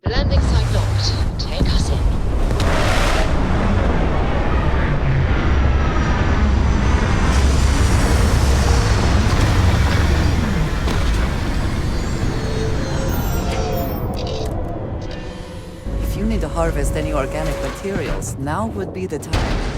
Landing site locked. Take us in. If you need to harvest any organic materials, now would be the time.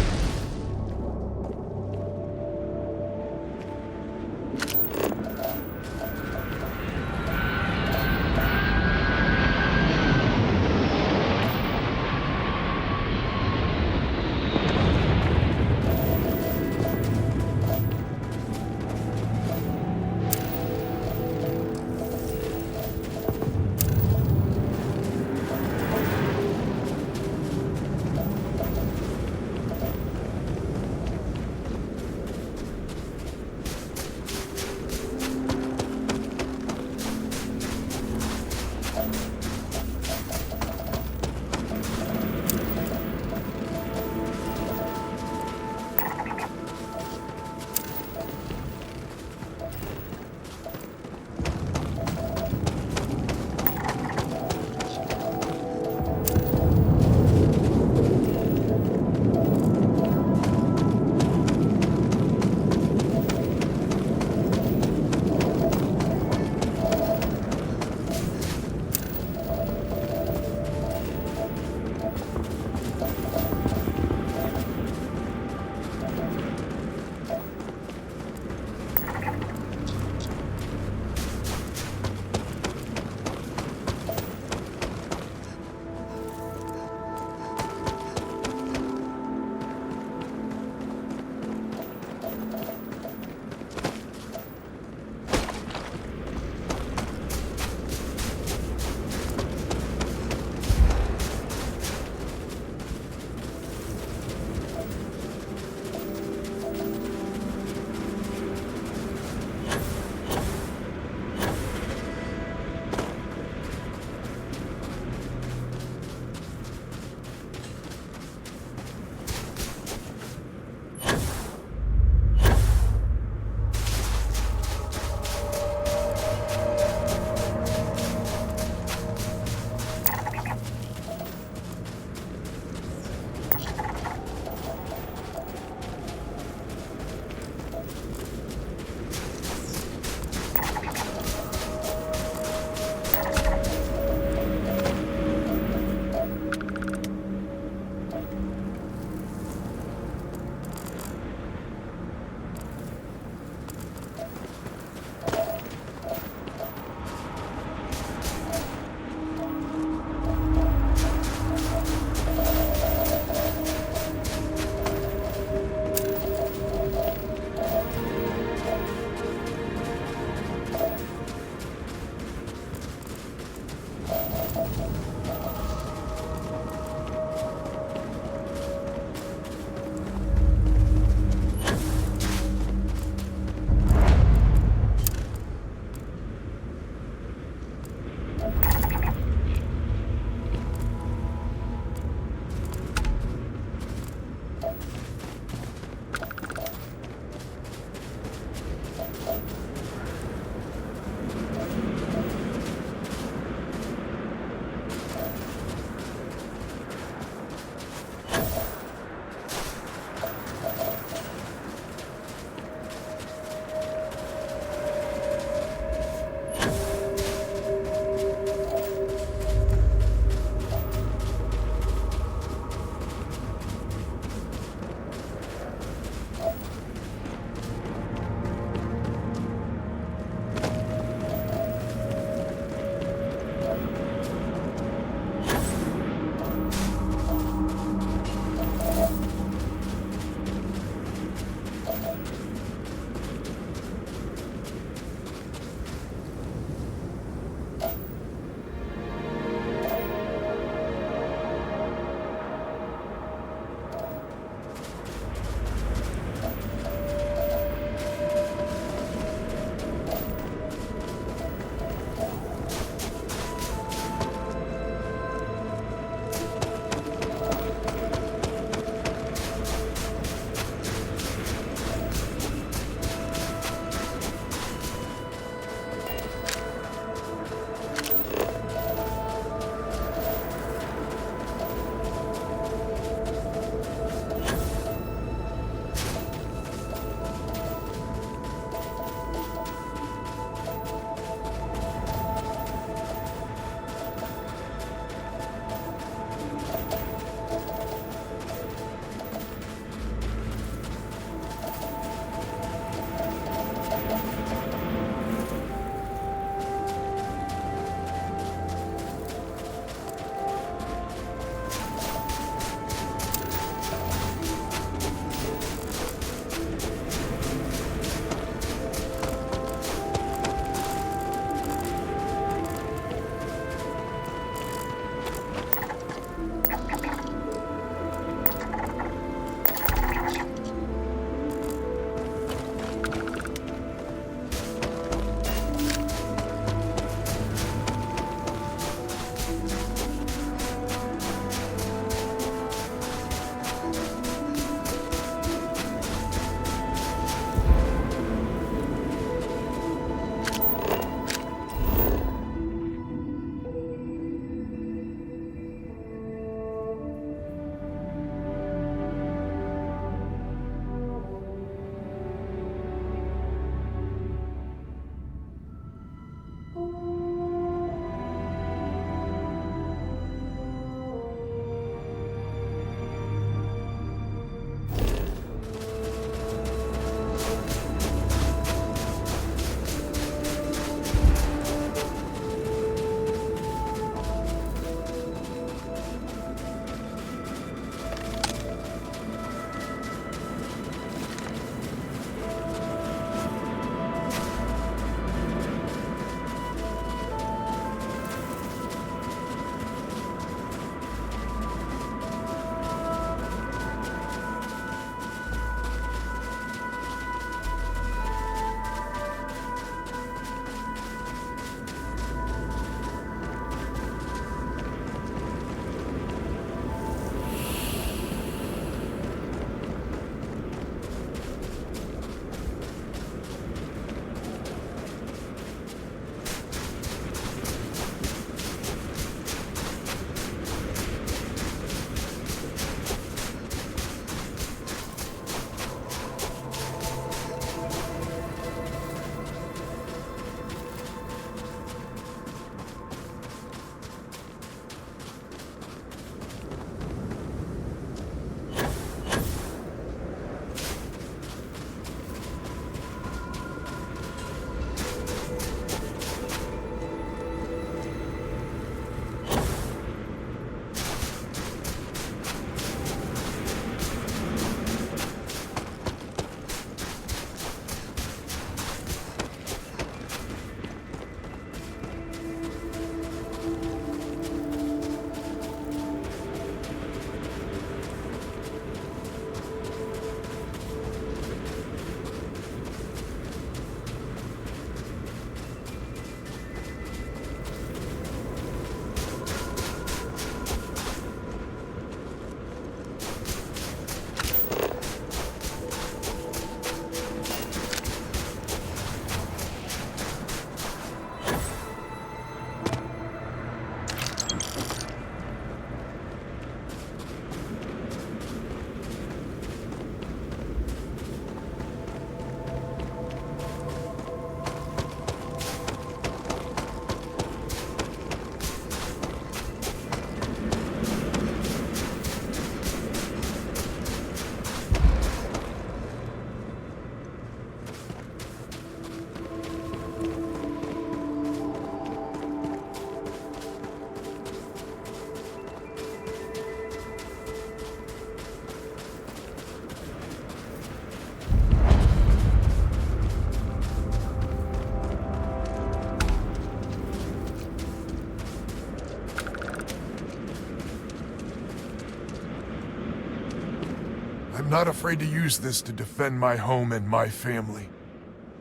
not afraid to use this to defend my home and my family.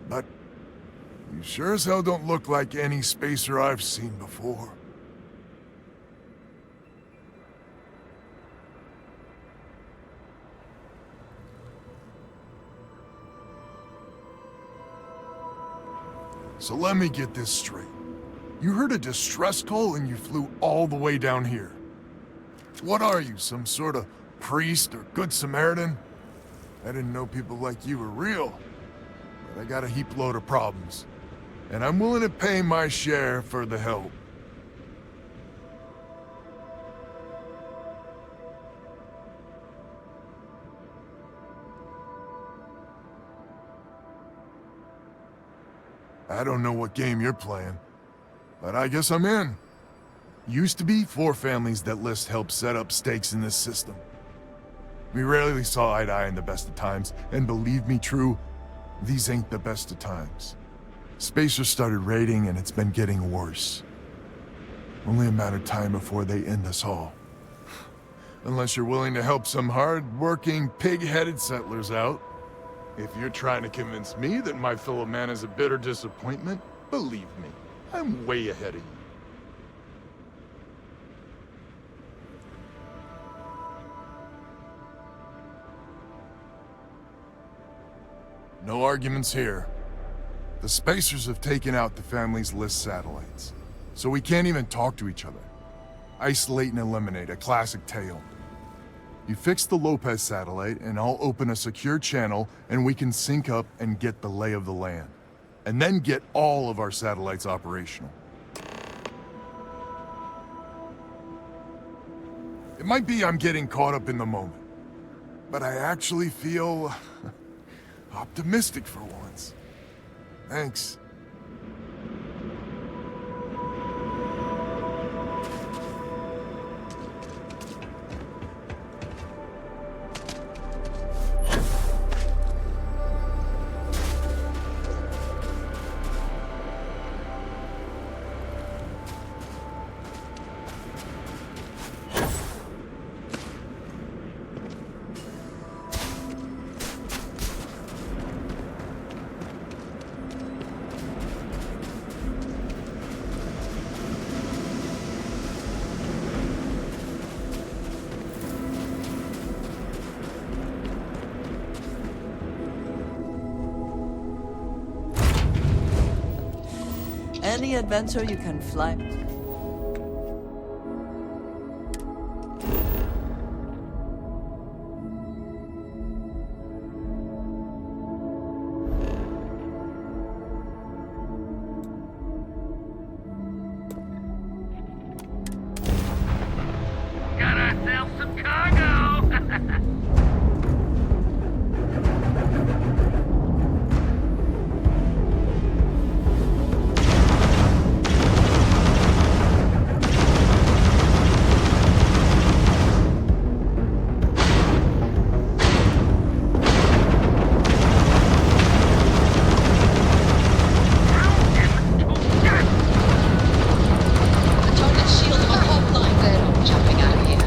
But you sure as hell don't look like any spacer I've seen before. So let me get this straight. You heard a distress call and you flew all the way down here. What are you, some sort of priest or good Samaritan? I didn't know people like you were real, but I got a heap load of problems. And I'm willing to pay my share for the help. I don't know what game you're playing, but I guess I'm in. Used to be 4 families that List helped set up stakes in this system. We rarely saw eye to eye in the best of times, and believe me, True, these ain't the best of times. Spacers started raiding, and it's been getting worse. Only a matter of time before they end us all. Unless you're willing to help some hard-working, pig-headed settlers out. If you're trying to convince me that my fellow man is a bitter disappointment, believe me, I'm way ahead of you. No arguments here. The Spacers have taken out the family's List satellites, so we can't even talk to each other. Isolate and eliminate, a classic tale. You fix the Lopez satellite, and I'll open a secure channel, and we can sync up and get the lay of the land. And then get all of our satellites operational. It might be I'm getting caught up in the moment, but I actually feel optimistic for once. Thanks. Any adventure you can fly. Got ourselves some cargo! The target's shield on hotline. They're not jumping out of here.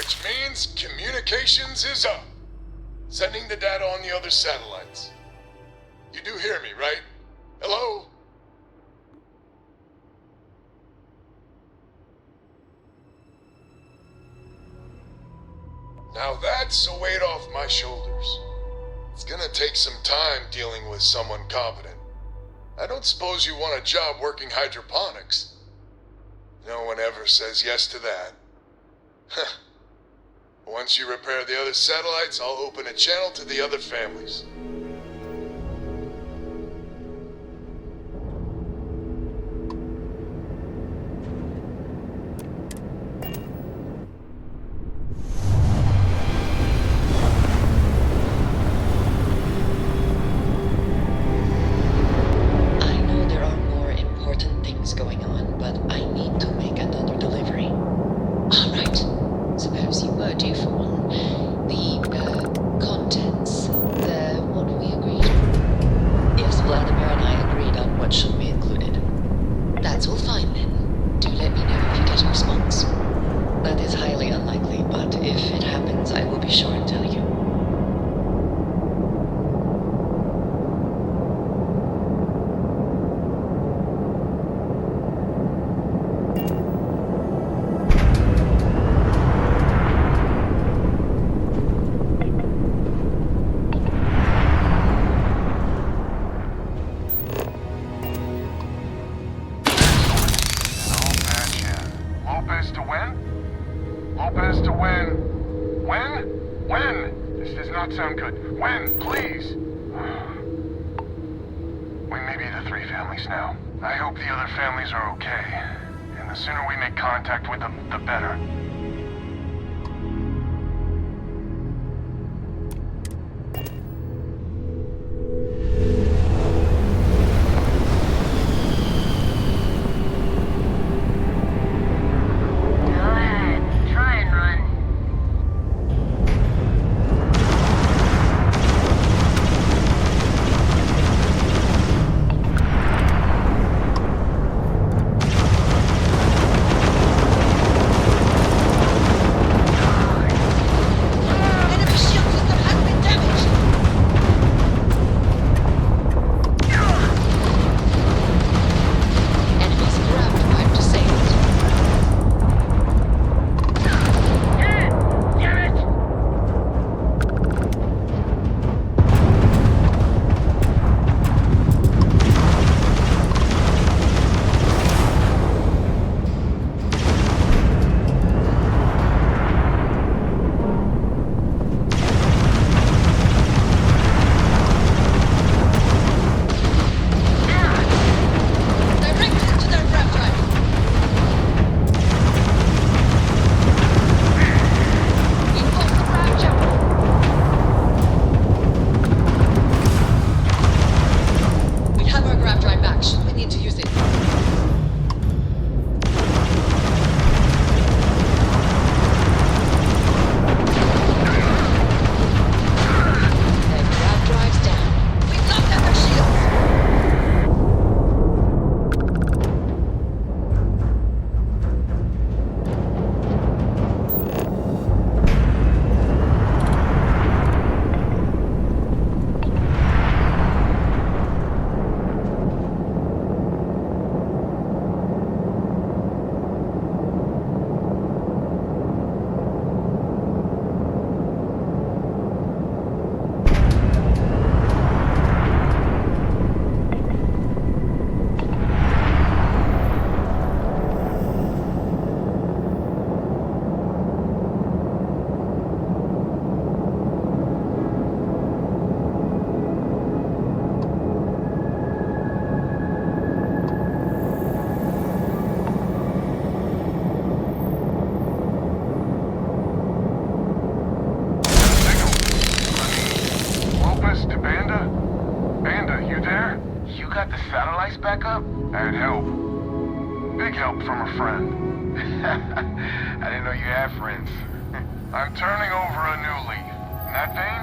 Which means communications is up. Sending the data on the other satellites. You do hear me, right? Hello? Now that's a weight off my shoulders. It's gonna take some time dealing with someone competent. I don't suppose you want a job working hydroponics. No one ever says yes to that. Huh. Once you repair the other satellites, I'll open a channel to the other families. I know there are more important things going on, but I need to make another delivery. All right. Suppose you were due for one. The contents, what we agreed? Yes, Vladimir and I agreed on what should be included. That's all fine then. Do let me know if you get a response. That is highly unlikely, but if it happens, I will be sure to tell you. Lopez to win? Lopez to win. When? When? This does not sound good. When? Please. We may be the three families now. I hope the other families are okay. And the sooner we make contact with them, the better. Go ahead. Try and run. Enemy shield system has been damaged! Enemy's grav drive disabled. Get it! Directed into their grav drive. We lost the grav channel. We have our grav drive back. Should we need to use it? The grav drive's down. We knocked out their shields. Lopez to Banda? Banda, you there? You got the satellites back up? I'd help. Big help from a friend. I didn't know you had friends. I'm turning over a new leaf. In that vein,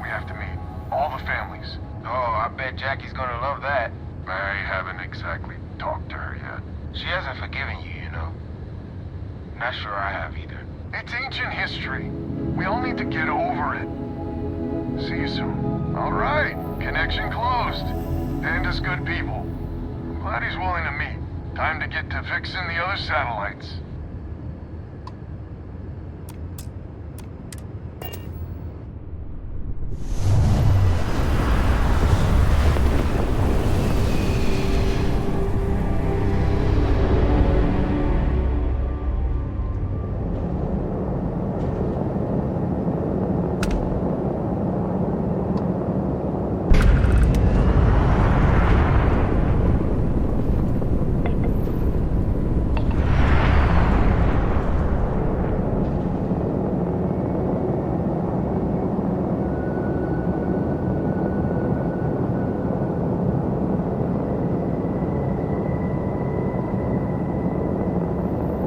we have to meet. All the families. Oh, I bet Jackie's gonna love that. I haven't exactly talked to her yet. She hasn't forgiven you, you know. Not sure I have either. It's ancient history. We all need to get over it. See you soon. All right, connection closed. Panda's good people. I'm glad he's willing to meet. Time to get to fixing the other satellites.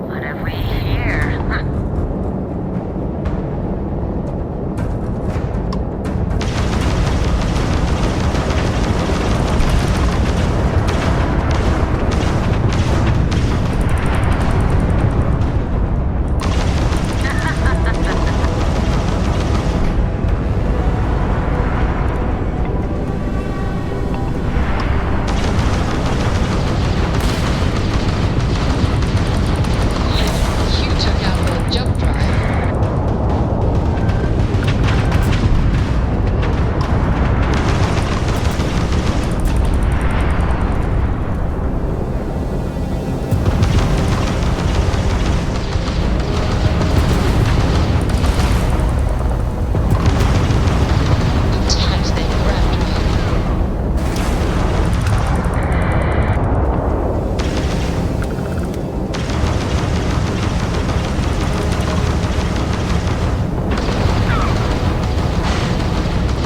What have we here? You took out the jump drive. Attacked the raptor.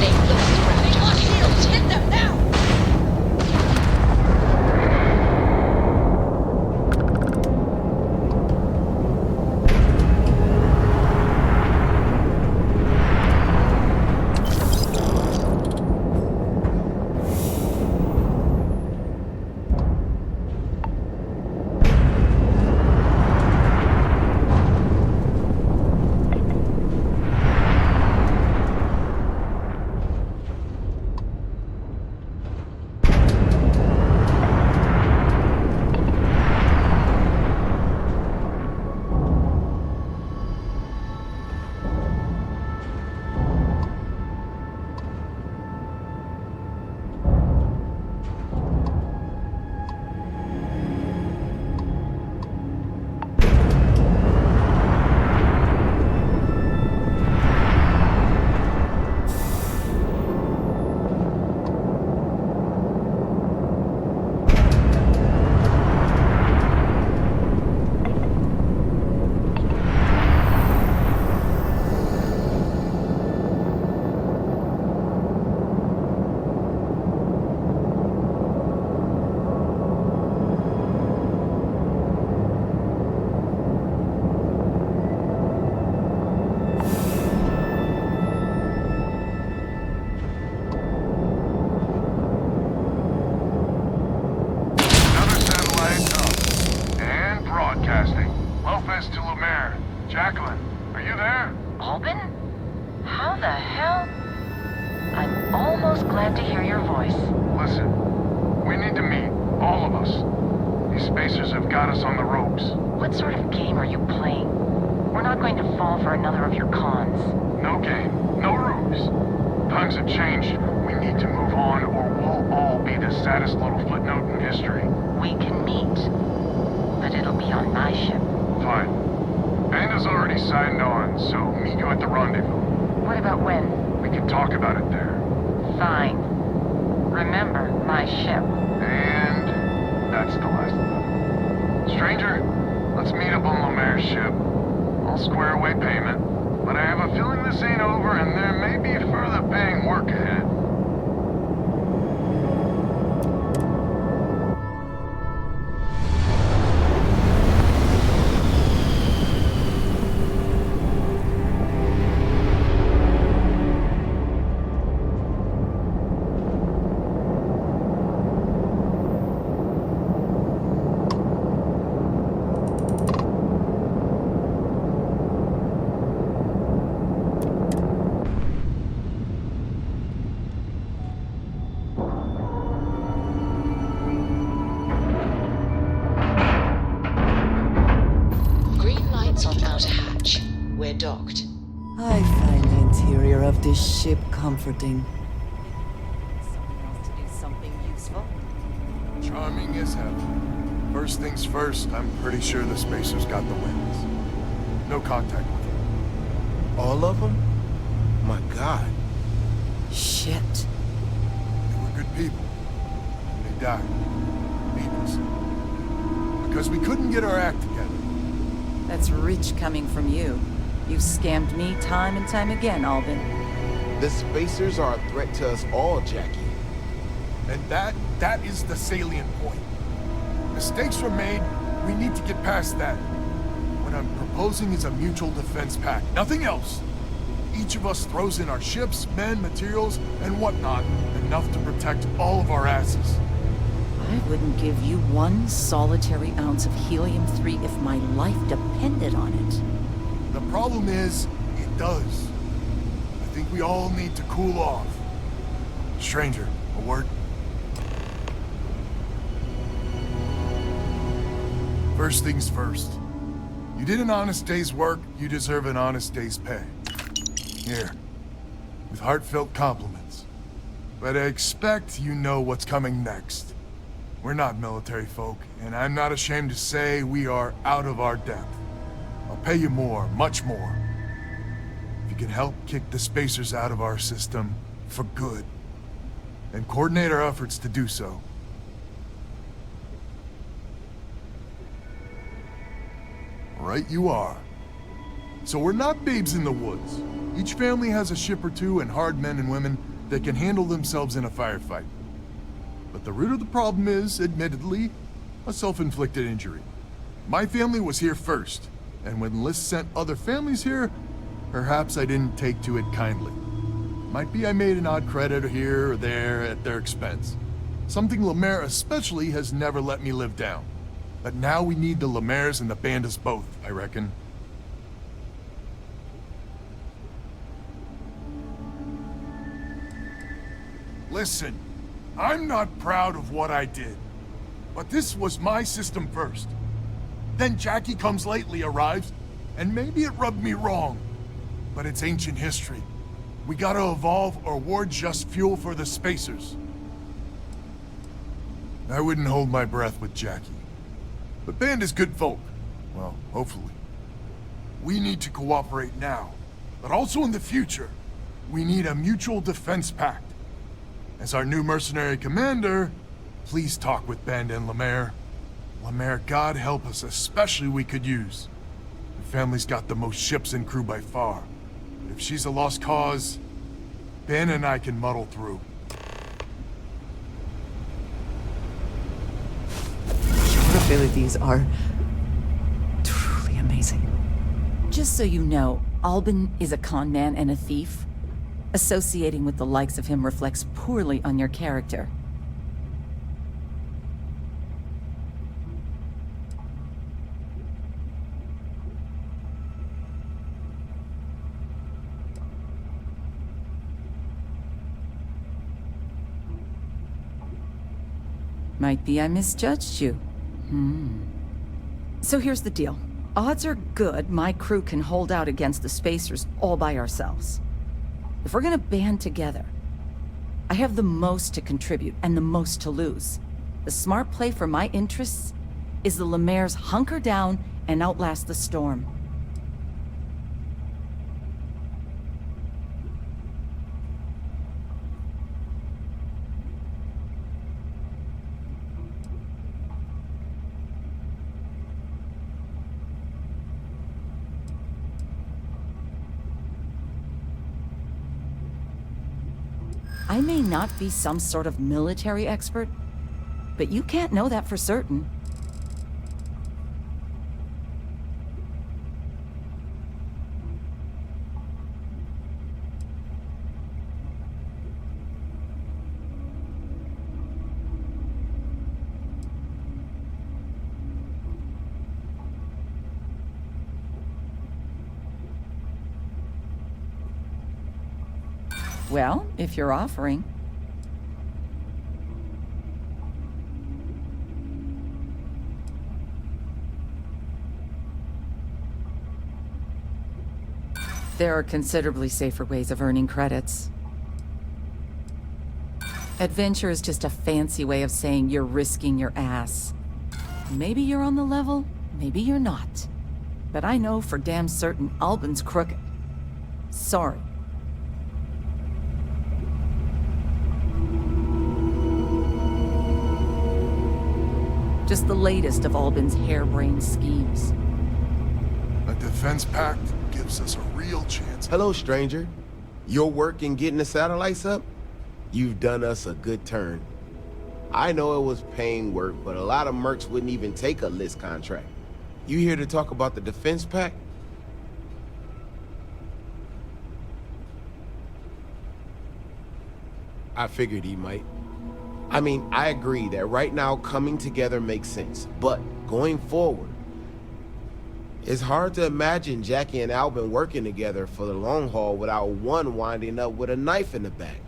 They lost the raptor. They lost shields. Hit them now. Another satellite up. And broadcasting. Lopez to Lumiere. Jacqueline, are you there? Albin? How the hell? I'm almost glad to hear your voice. Listen, we need to meet. All of us. These spacers have got us on the ropes. What sort of game are you playing? We're not going to fall for another of your cons. No game. No ruse. Times have changed. We need to move on or we'll all be the saddest little footnote in history. We can meet, but it'll be on my ship. Fine. Panda's already signed on, so meet you at the rendezvous. What about when? We can talk about it there. Fine. Remember, my ship. And that's the last of it. Stranger, let's meet up on Lumiere's ship. I'll square away payment, but I have a feeling this ain't over and there may be further paying work ahead. Green lights on outer hatch. We're docked. I find the interior of this ship comforting. Someone else to do something useful. Charming as hell. First things first, I'm pretty sure the spacers got the winds. No contact with them. All of them? My God. Shit. They were good people. They died. Needlessly. Because we couldn't get our act together. That's rich coming from you. You've scammed me time and time again, Albin. The spacers are a threat to us all, Jackie. And that is the salient point. Mistakes were made, we need to get past that. What I'm proposing is a mutual defense pact, nothing else. Each of us throws in our ships, men, materials, and whatnot, enough to protect all of our asses. I wouldn't give you one solitary ounce of helium-3 if my life depended on it. The problem is, it does. I think we all need to cool off. Stranger, a word? First things first. You did an honest day's work, you deserve an honest day's pay. Here, with heartfelt compliments. But I expect you know what's coming next. We're not military folk, and I'm not ashamed to say we are out of our depth. I'll pay you more, much more. If you can help kick the spacers out of our system for good, and coordinate our efforts to do so. Right you are. So we're not babes in the woods. Each family has a ship or two and hard men and women that can handle themselves in a firefight. But the root of the problem is, admittedly, a self-inflicted injury. My family was here first, and when Liz sent other families here, perhaps I didn't take to it kindly. Might be I made an odd credit here or there at their expense. Something Lemaire especially has never let me live down. But now we need the Lemaires and the Bandas both, I reckon. Listen, I'm not proud of what I did, but this was my system first. Then Jackie comes lately arrives, and maybe it rubbed me wrong, but it's ancient history. We gotta evolve or war just fuel for the spacers. I wouldn't hold my breath with Jackie. But Banda's good folk. Well, hopefully. We need to cooperate now, but also in the future. We need a mutual defense pact. As our new mercenary commander, please talk with Banda and Lemaire. Lemaire, God help us, especially we could use. The family's got the most ships and crew by far. But if she's a lost cause, Banda and I can muddle through. Your abilities are truly amazing. Just so you know, Albin is a con man and a thief. Associating with the likes of him reflects poorly on your character. Might be I misjudged you. So here's the deal. Odds are good my crew can hold out against the spacers all by ourselves. If we're gonna band together, I have the most to contribute and the most to lose. The smart play for my interests is the Lemaire's hunker down and outlast the storm. I may not be some sort of military expert, but you can't know that for certain. Well, if you're offering. There are considerably safer ways of earning credits. Adventure is just a fancy way of saying you're risking your ass. Maybe you're on the level, maybe you're not. But I know for damn certain Albin's crooked. Sorry. Just the latest of Albin's harebrained schemes. A defense pact gives us a real chance. Hello, stranger. Your work in getting the satellites up? You've done us a good turn. I know it was paying work, but a lot of mercs wouldn't even take a list contract. You here to talk about the defense pact? I figured he might. I mean, I agree that right now coming together makes sense, but going forward, it's hard to imagine Jackie and Albin working together for the long haul without one winding up with a knife in the back.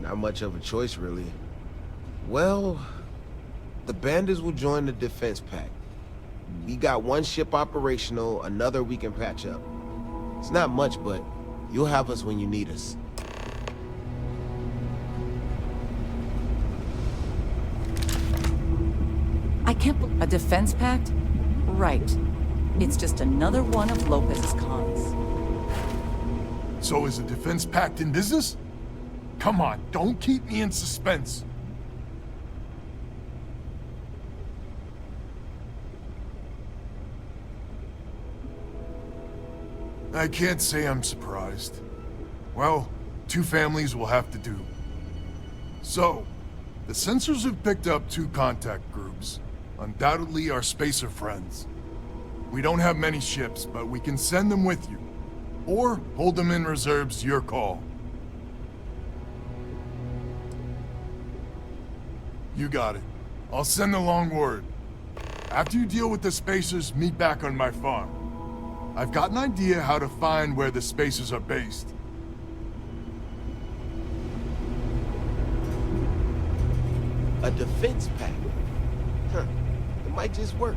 Not much of a choice, really. Well, the bandits will join the defense pact. We got one ship operational, another we can patch up. It's not much, but you'll have us when you need us. I can't believe a defense pact? Right. It's just another one of Lopez's cons. So is a defense pact in business? Come on, don't keep me in suspense. I can't say I'm surprised. Well, two families will have to do. So, the sensors have picked up two contact groups. Undoubtedly our spacer friends. We don't have many ships, but we can send them with you. Or hold them in reserves, your call. You got it. I'll send along word. After you deal with the spacers, meet back on my farm. I've got an idea how to find where the spacers are based. A defense pact? Huh. It might just work.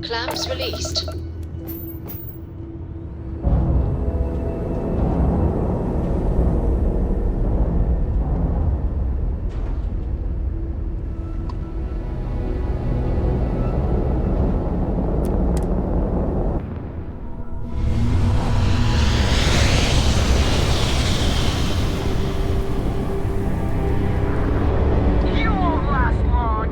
Clamps released. You won't last long.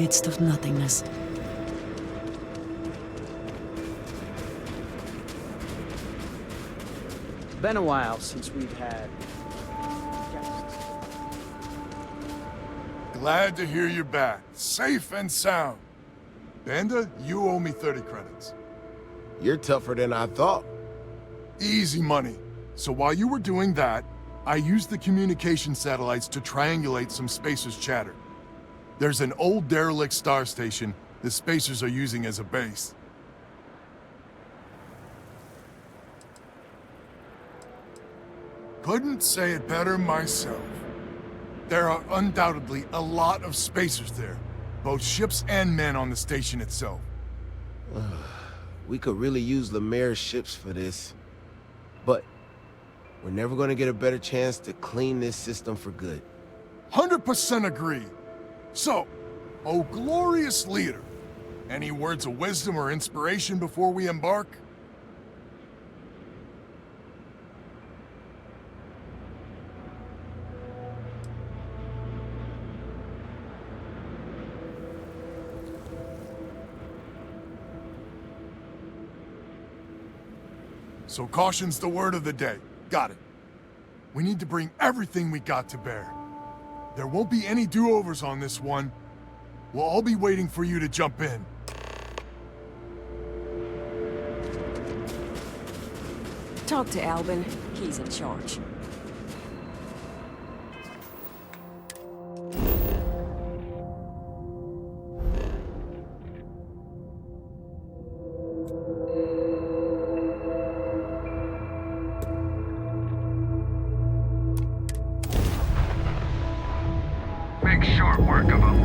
midst of nothingness. Been a while since we've had guests. Glad to hear you're back, safe and sound. Banda, you owe me 30 credits. You're tougher than I thought. Easy money. So while you were doing that, I used the communication satellites to triangulate some Spacers chatter. There's an old derelict star station the Spacers are using as a base. Couldn't say it better myself. There are undoubtedly a lot of Spacers there, both ships and men on the station itself. We could really use Lemaire's ships for this. But we're never gonna get a better chance to clean this system for good. 100% agree. So, oh glorious leader, any words of wisdom or inspiration before we embark? So caution's the word of the day. Got it. We need to bring everything we got to bear. There won't be any do-overs on this one. We'll all be waiting for you to jump in. Talk to Albin. He's in charge. Make short work of them.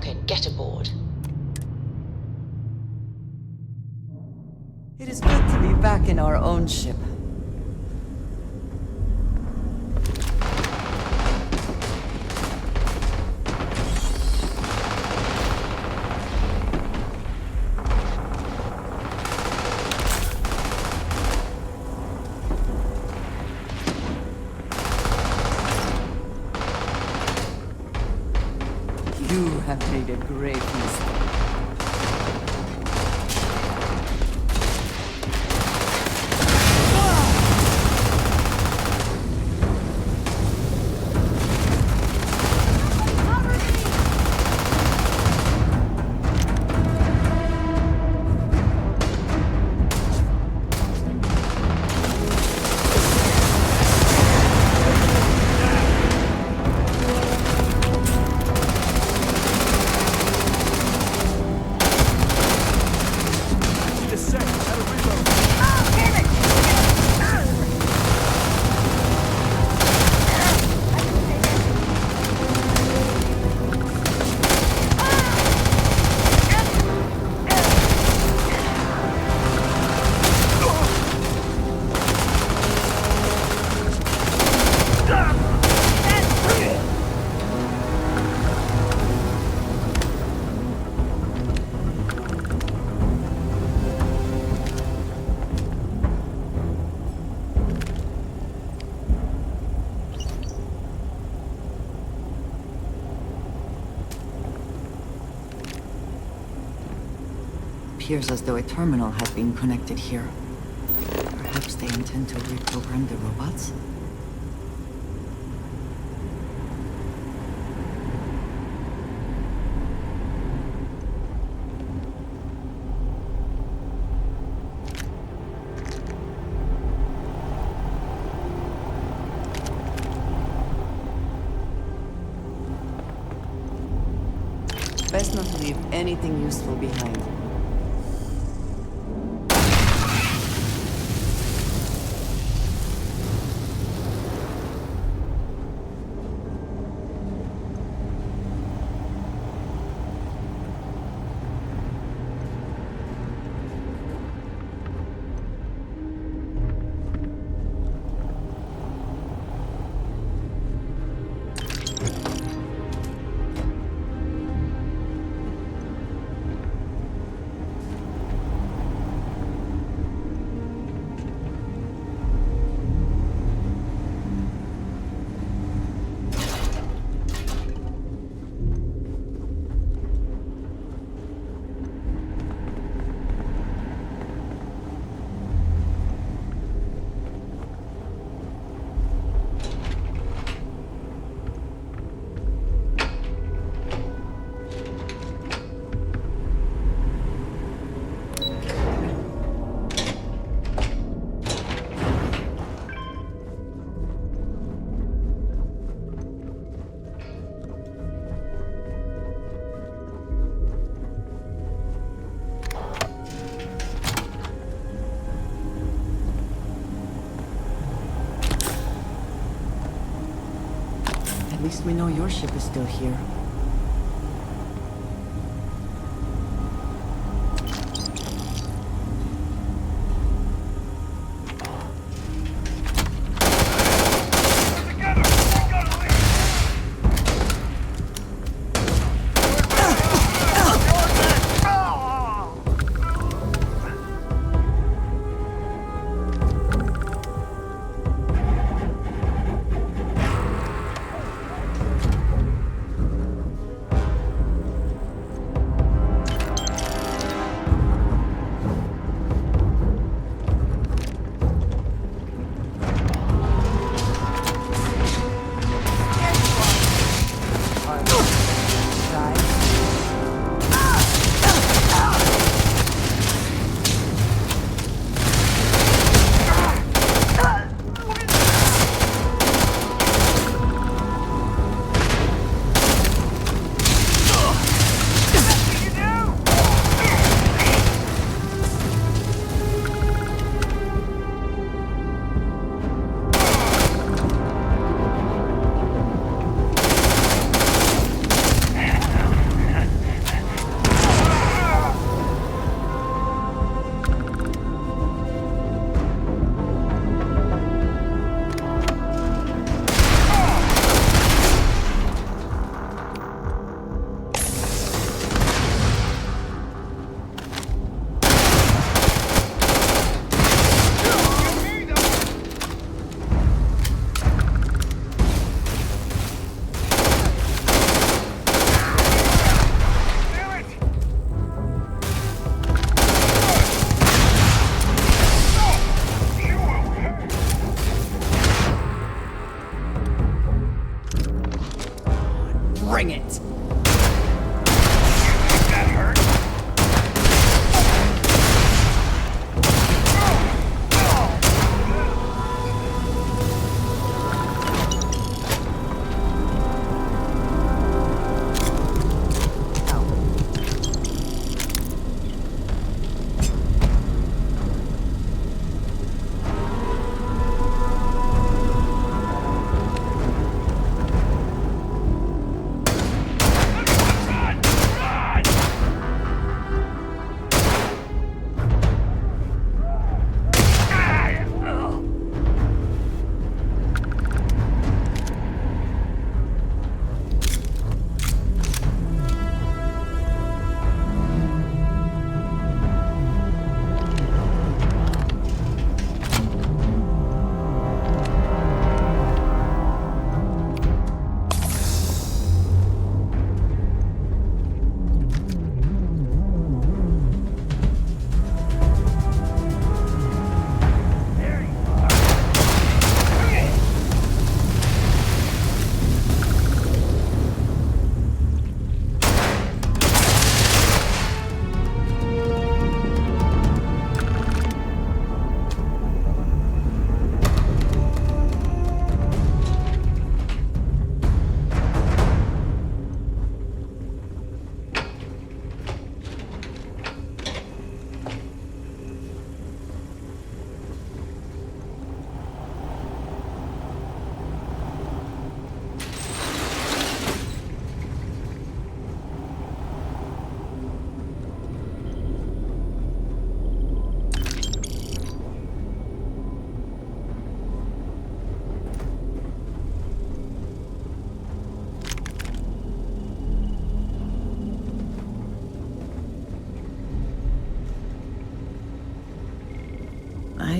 rocket. Get aboard. It is good to be back in our own ship. You have made a great mistake. Appears as though a terminal has been connected here. Perhaps they intend to reprogram the robots? Best not to leave anything useful behind. At least we know your ship is still here.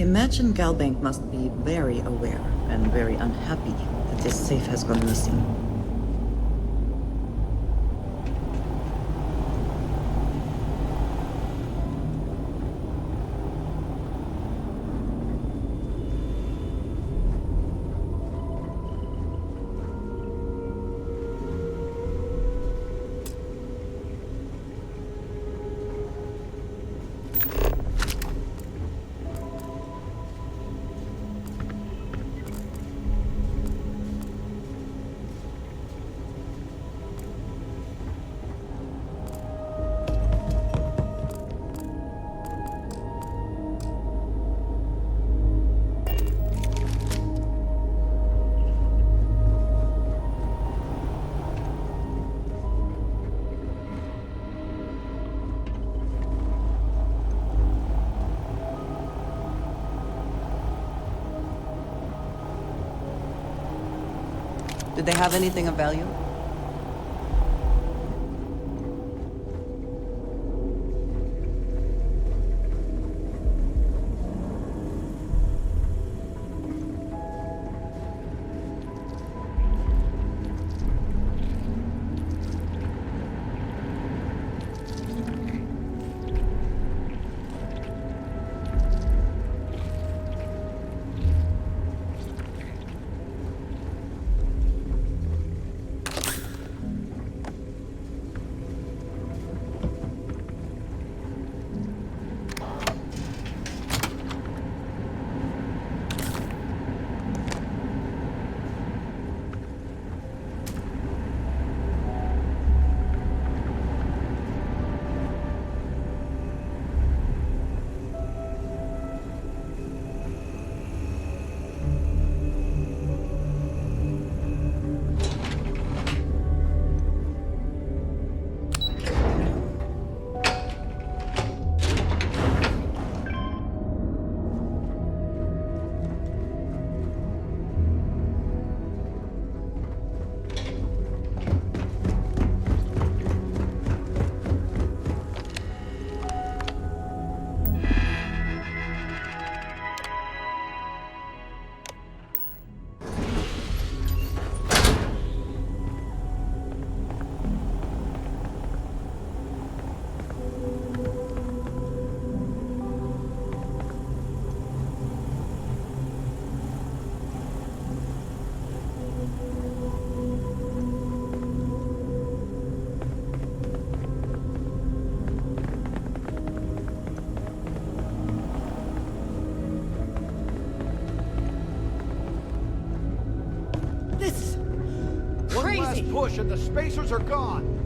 imagine Galbank must be very aware and very unhappy that this safe has gone missing. Did they have anything of value? Push and the spacers are gone.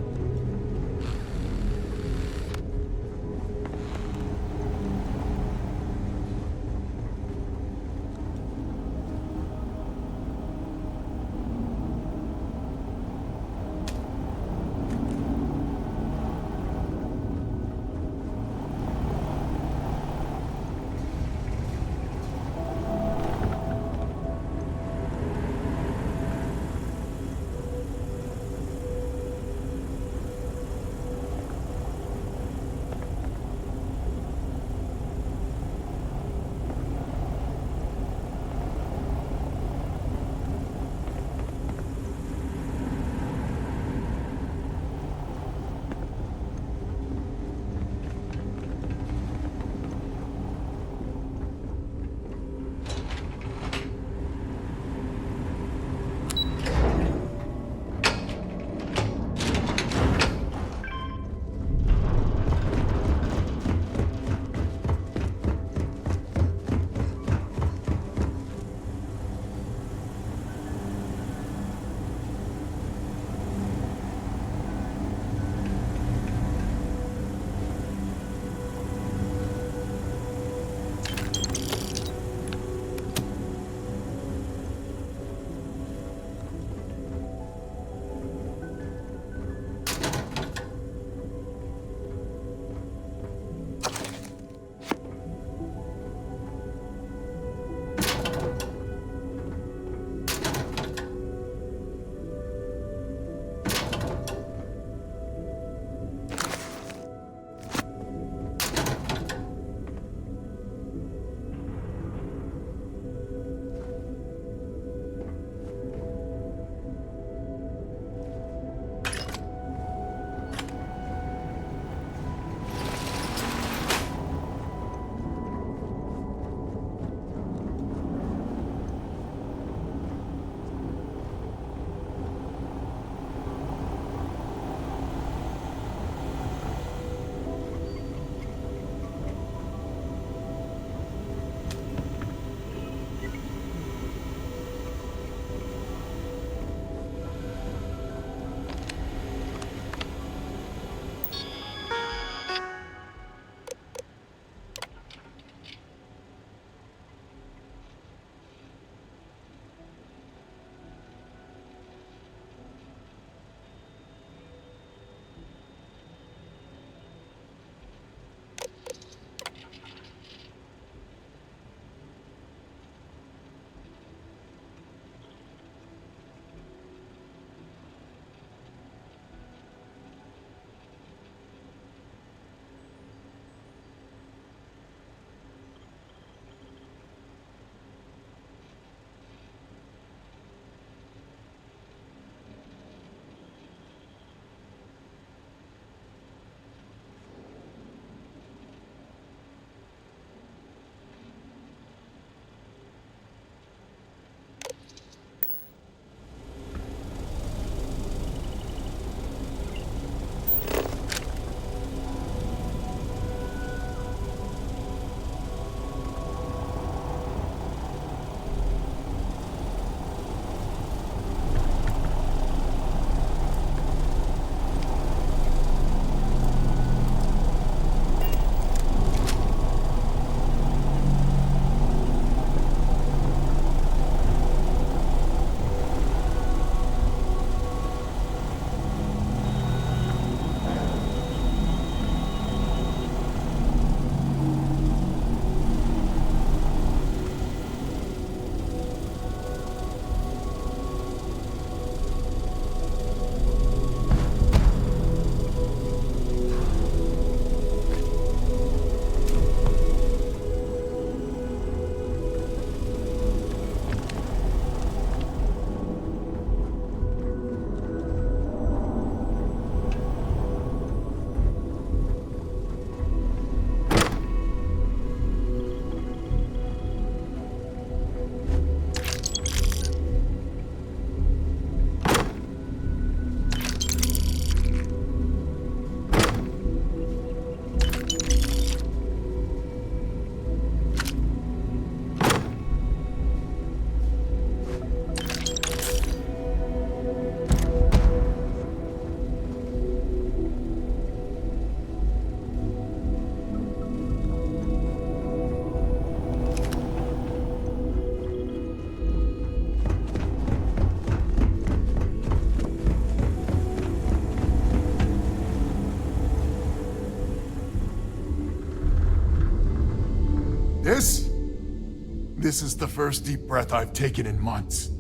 This is the first deep breath I've taken in months.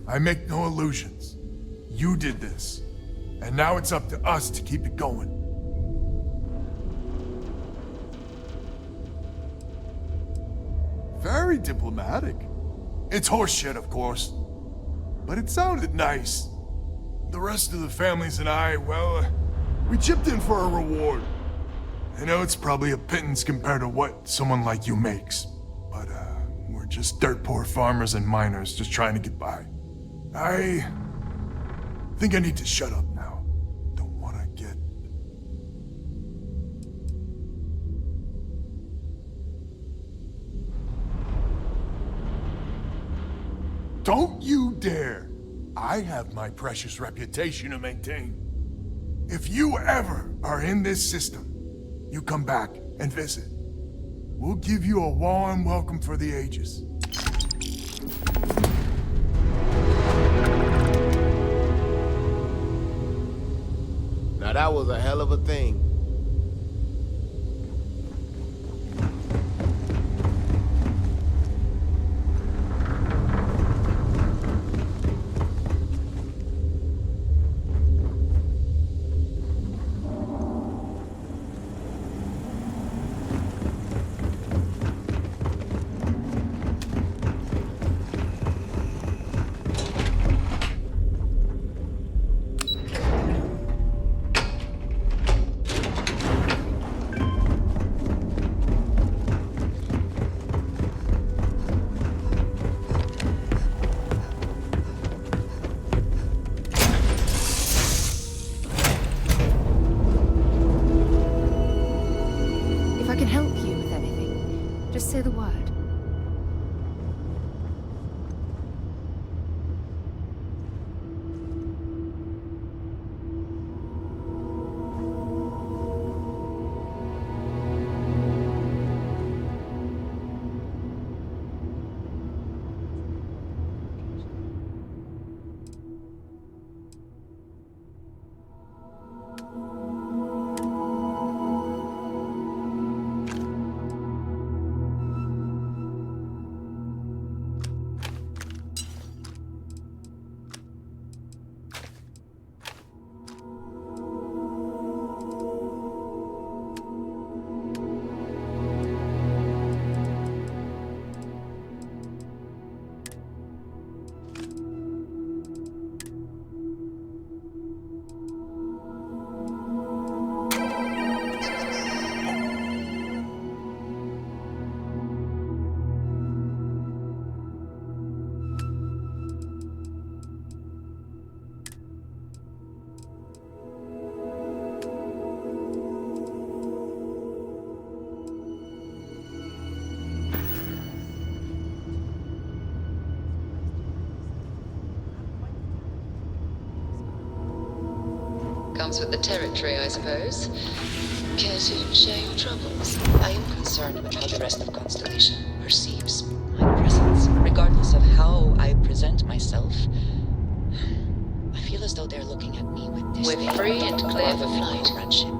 I make no illusions. You did this. And now it's up to us to keep it going. Very diplomatic. It's horseshit, of course. But it sounded nice. The rest of the families and I, well, we chipped in for a reward. I know it's probably a pittance compared to what someone like you makes. But, we're just dirt poor farmers and miners just trying to get by. I think I need to shut up now. Don't want to get... Don't you dare! I have my precious reputation to maintain. If you ever are in this system, you come back and visit. We'll give you a warm welcome for the ages. Now that was a hell of a thing. Say the word. Comes with the territory, I suppose. Care to share your troubles? I am concerned with how the rest of Constellation perceives my presence, regardless of how I present myself. I feel as though they're looking at me with disdain. We're free and clear for flight. Friendship.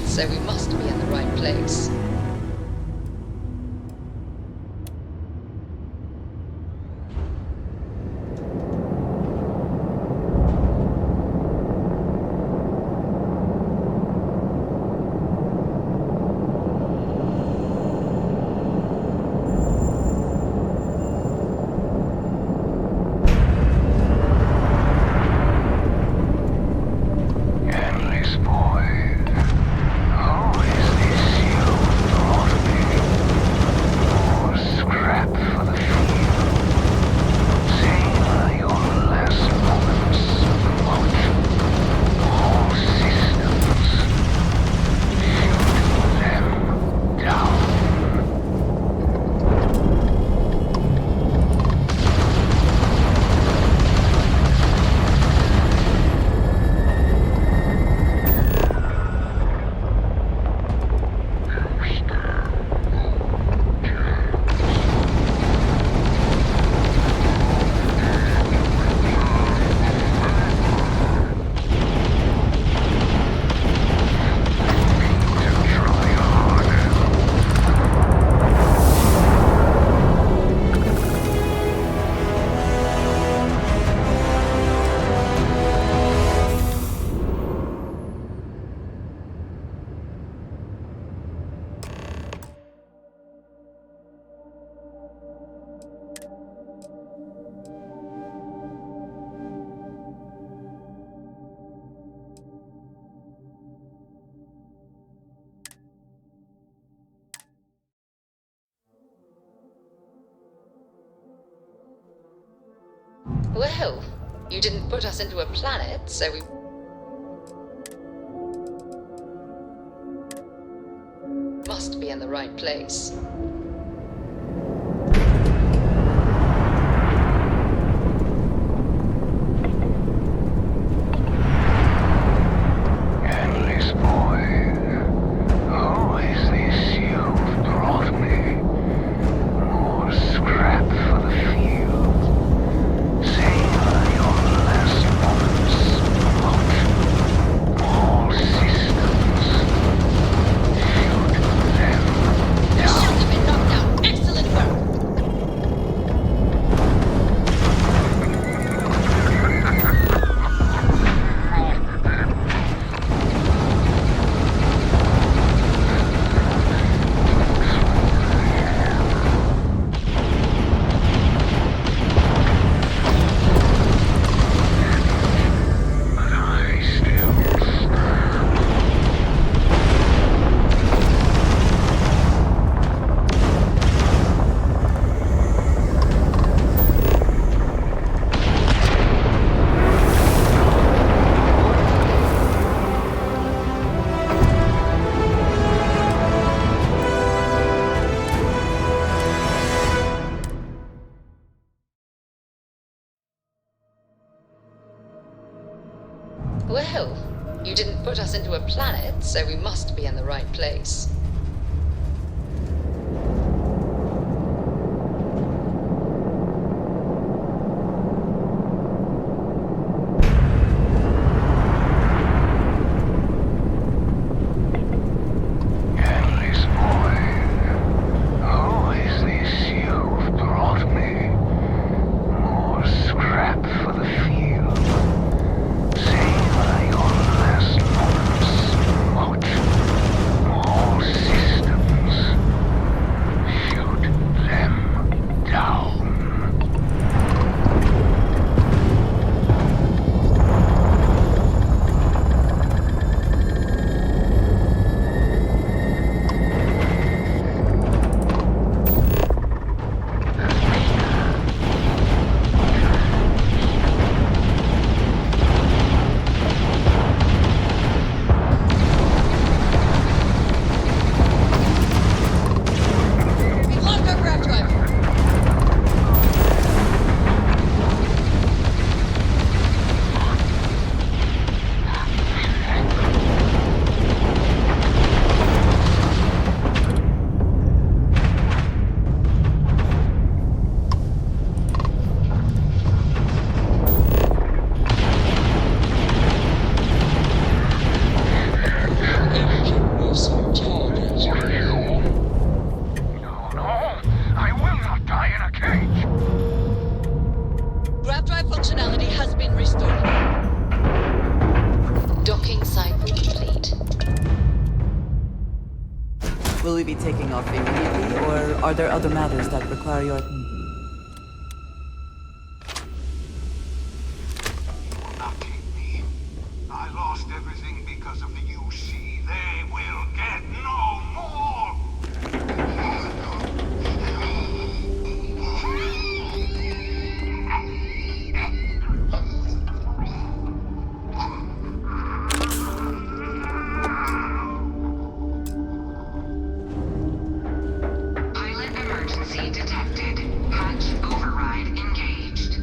So we must be in the right place. Well, you didn't put us into a planet, so we must be in the right place. Endless boy, who is this you've brought me? More scrap for the field. Savor your last moments. Watch all systems. Shoot them down. Shoot them and knock down. Excellent work! But I still stand. Well, you didn't put us into a planet, so we must be in the right place. Endless boy, who is this you've brought me? More scrap for the field. Savor your last moments. Watch all systems. Shoot them down. We've locked our grab drive. No, I will not die in a cage. Grab drive functionality has been restored. Docking cycle complete. Will we be taking off immediately, or are there other matters that require your... Not take me. I lost everything because of the UC. They will get no more! Pilot emergency detected. Hatch override engaged.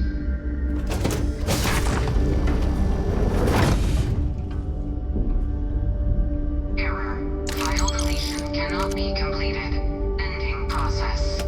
Error. File deletion cannot be completed. Ending process.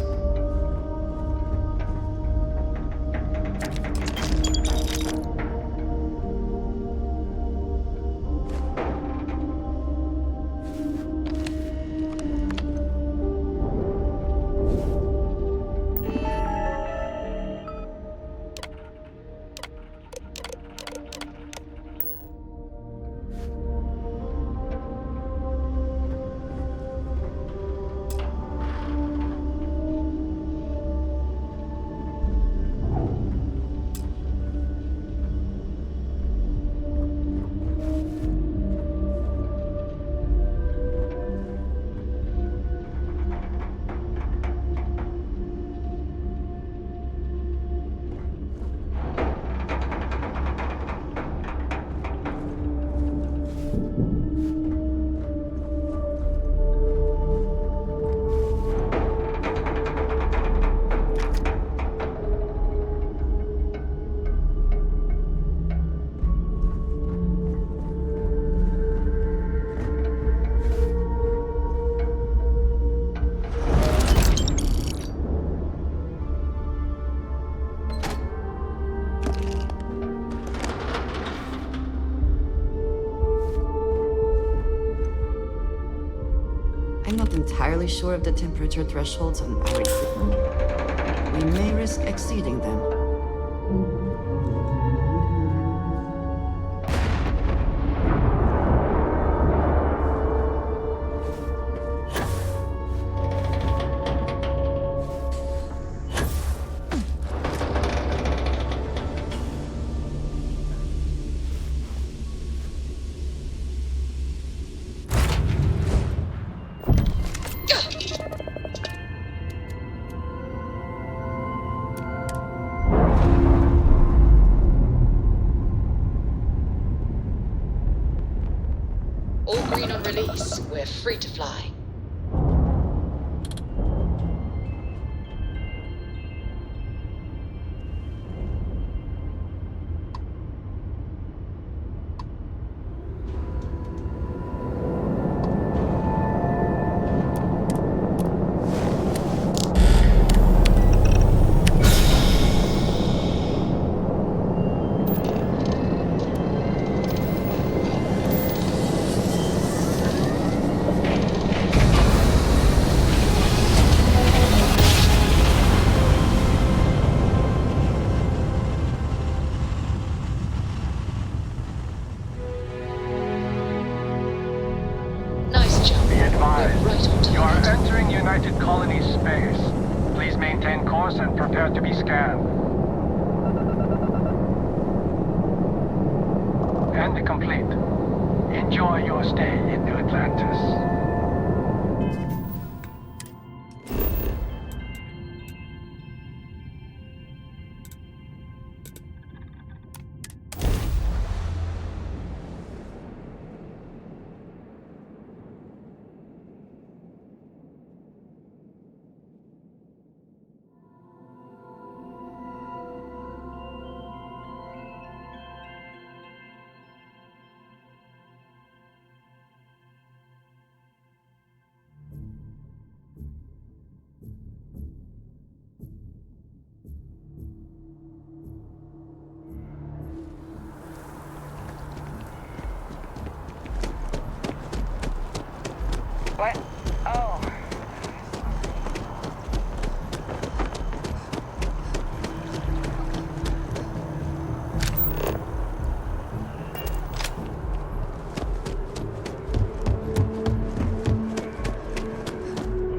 I'm not entirely sure of the temperature thresholds on our equipment. We may risk exceeding them. All green on release. We're free to fly. Nice jump. Be advised, We're right on you are target. entering United Colony's space. Please maintain course and prepare to be scanned. And complete. Enjoy your stay in New Atlantis. What? Oh.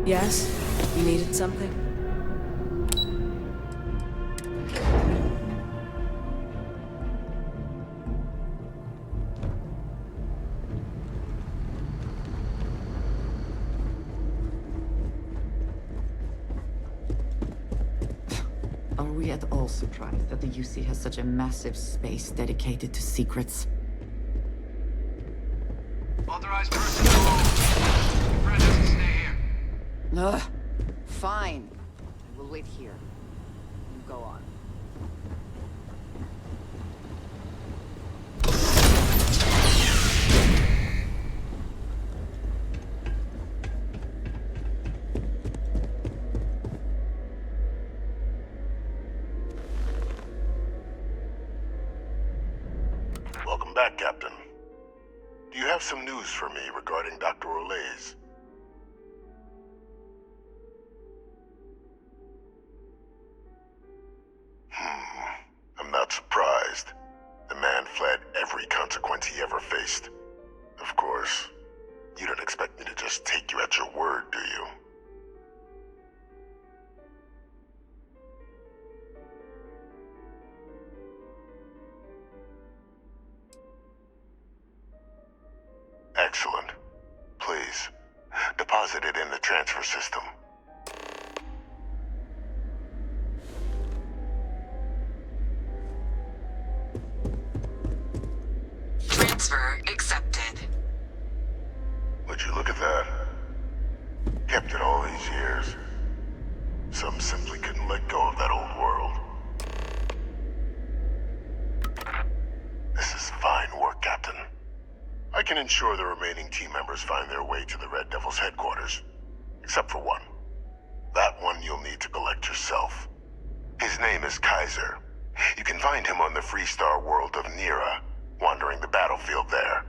Yes? You needed something? Are we at all surprised that the UC has such a massive space dedicated to secrets? Authorized personnel. Brad doesn't stay here. Ugh. Fine. I will wait here. You go on. Welcome back, Captain. Do you have some news for me regarding Dr. Olays? I'm not surprised. The man fled every consequence he ever faced. Of course, you don't expect me to just take you at your word, do you? Excellent. Please, deposit it in the transfer system. Transfer accepted. Would you look at that? Kept it all these years. Some simply couldn't let go of that old world. This is fine work, Captain. I can ensure the remaining team members find their way to the Red Devil's headquarters. Except for one. That one you'll need to collect yourself. His name is Kaiser. You can find him on the Freestar world of Nira, wandering the battlefield there.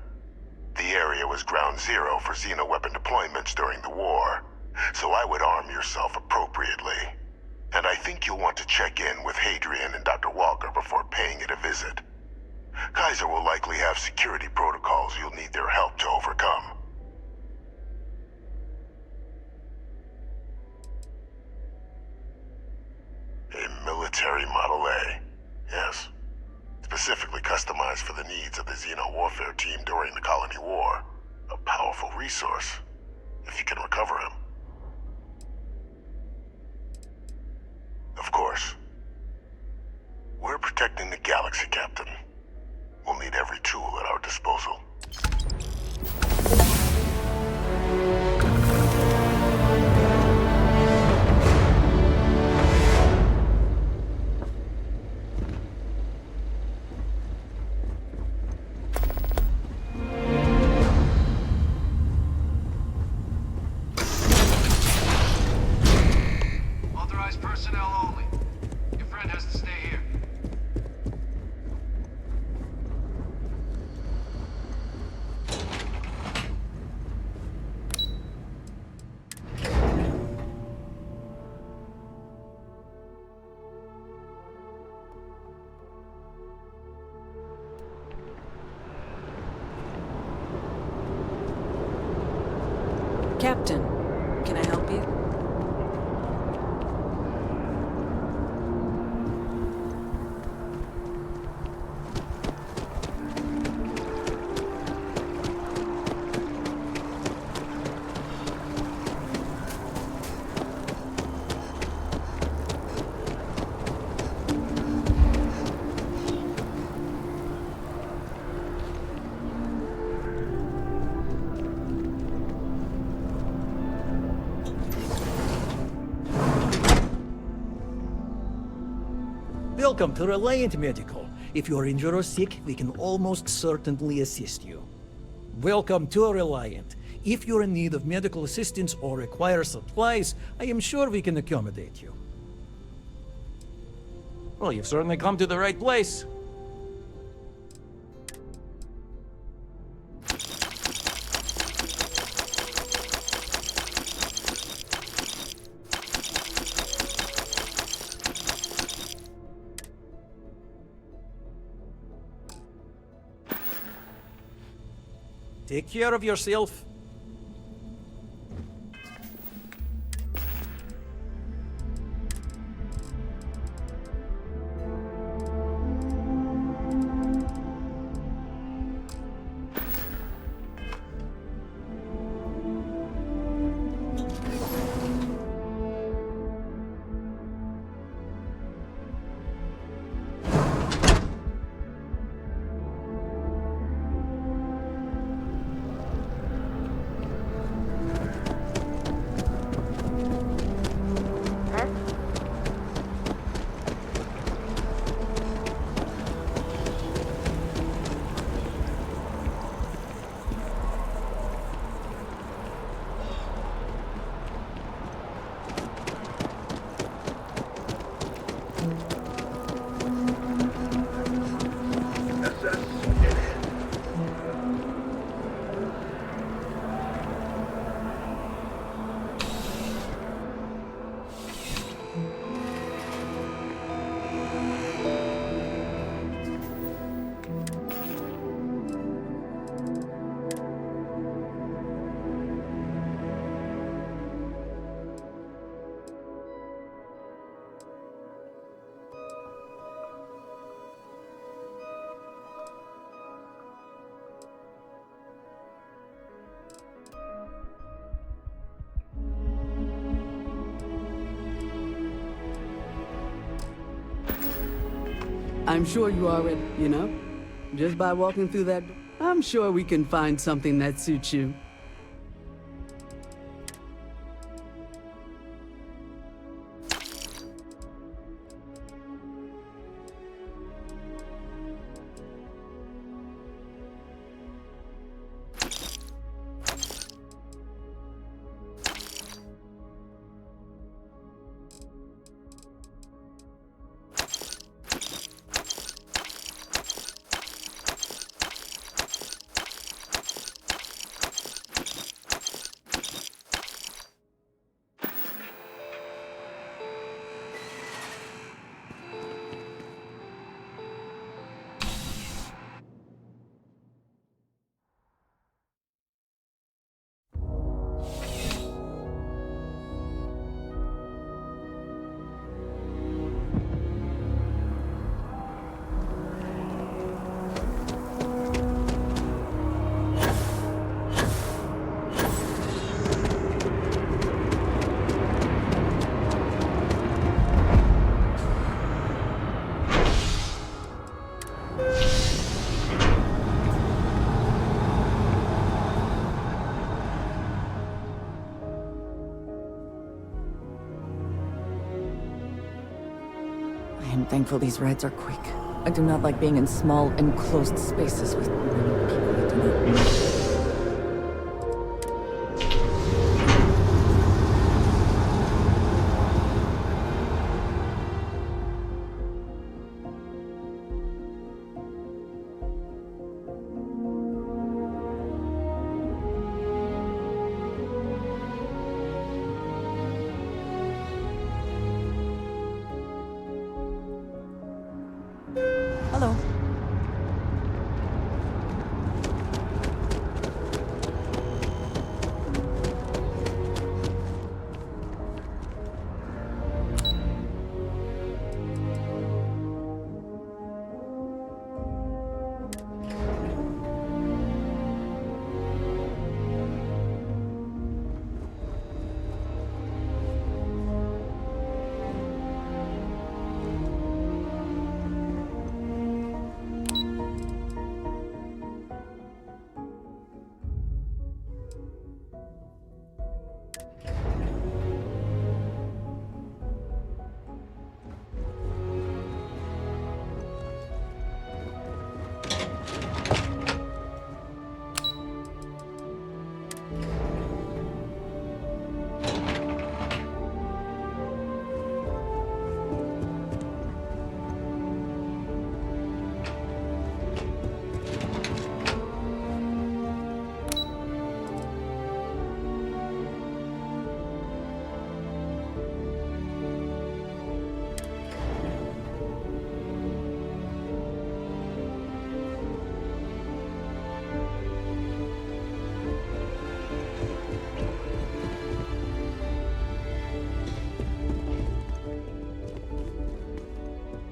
The area was ground zero for xeno-weapon deployments during the war, so I would arm yourself appropriately. And I think you'll want to check in with Hadrian and Dr. Walker before paying it a visit. Kaiser will likely have security protocols you'll need their help to overcome. A military Model A, yes. Specifically customized for the needs of the Xeno warfare team during the Colony War. A powerful resource, if you can recover him. Of course. We're protecting the galaxy, Captain. We'll need every tool at our disposal. Authorized personnel only. Your friend has to stay here. Captain, can I help you? Welcome to Reliant Medical. If you are injured or sick, we can almost certainly assist you. Welcome to Reliant. If you're in need of medical assistance or require supplies, I am sure we can accommodate you. Well, you've certainly come to the right place. Take care of yourself. I'm sure you already, just by walking through that, I'm sure we can find something that suits you. am thankful these rides are quick. I do not like being in small, enclosed spaces with many people I do not know. Hello.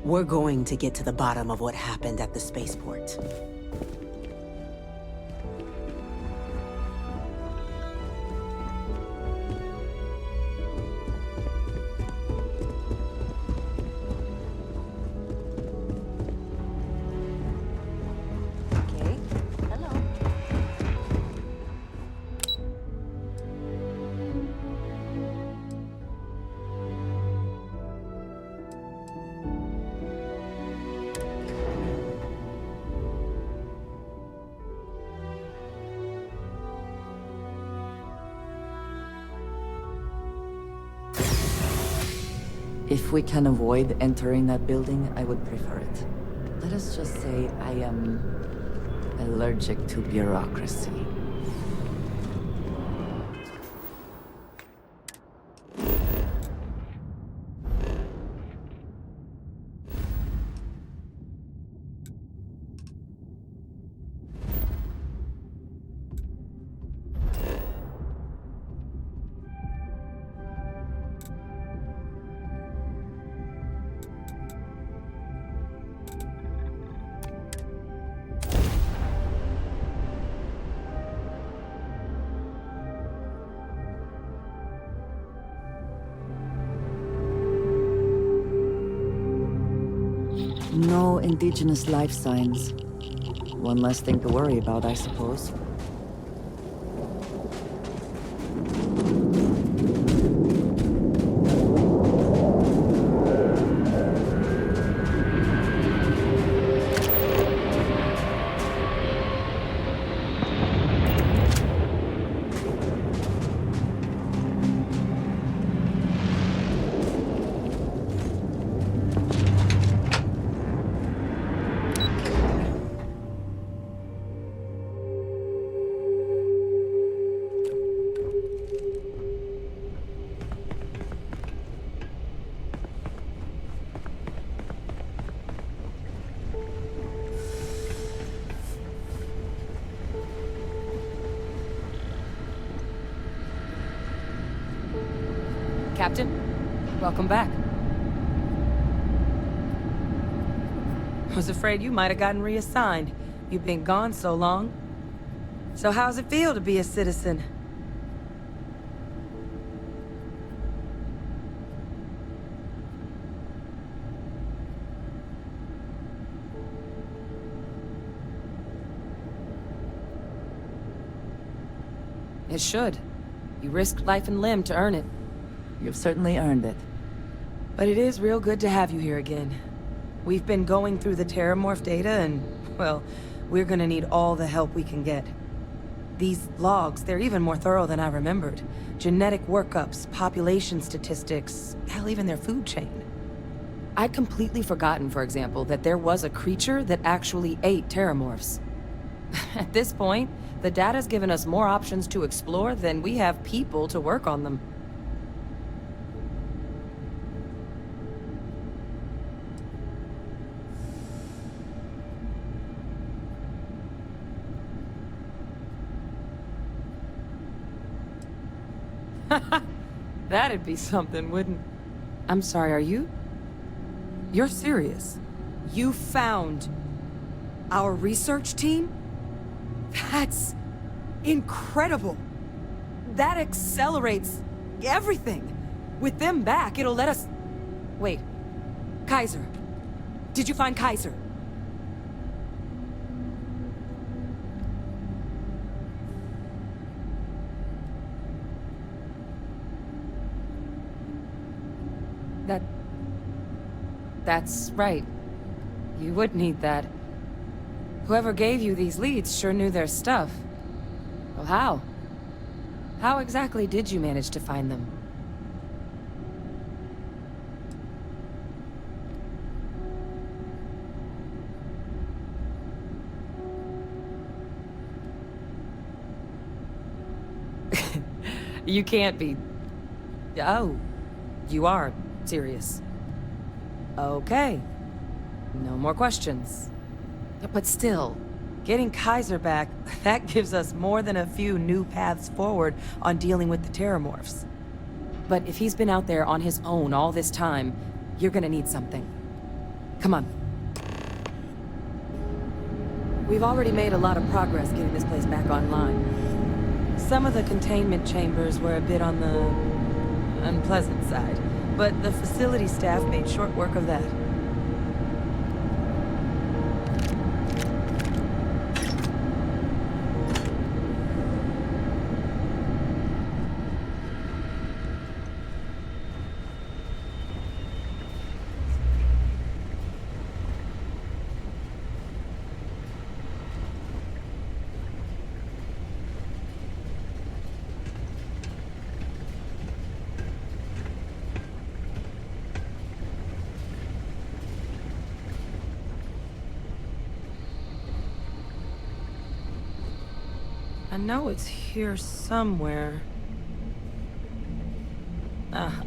We're going to get to the bottom of what happened at the spaceport. If we can avoid entering that building, I would prefer it. Let us just say I am allergic to bureaucracy. No indigenous life signs. One less thing to worry about, I suppose. Captain, welcome back. Was afraid you might have gotten reassigned. You've been gone so long. So how's it feel to be a citizen? It should. You risked life and limb to earn it. You've certainly earned it. But it is real good to have you here again. We've been going through the Terramorph data and, well, we're gonna need all the help we can get. These logs, they're even more thorough than I remembered. Genetic workups, population statistics, hell, even their food chain. I'd completely forgotten, for example, that there was a creature that actually ate Terramorphs. At this point, the data's given us more options to explore than we have people to work on them. That'd be something, wouldn't... I'm sorry, are you... You're serious? You found... our research team? That's... incredible! That accelerates... everything! With them back, it'll let us... Wait. Kaiser. Did you find Kaiser? That's right. You would need that. Whoever gave you these leads sure knew their stuff. Well, how? How exactly did you manage to find them? You can't be... Oh, you are serious. Okay. No more questions. But still, getting Kaiser back, that gives us more than a few new paths forward on dealing with the Terramorphs. But if he's been out there on his own all this time, you're gonna need something. Come on. We've already made a lot of progress getting this place back online. Some of the containment chambers were a bit on the unpleasant side, but the facility staff made short work of that. I know it's here somewhere. Uh-huh.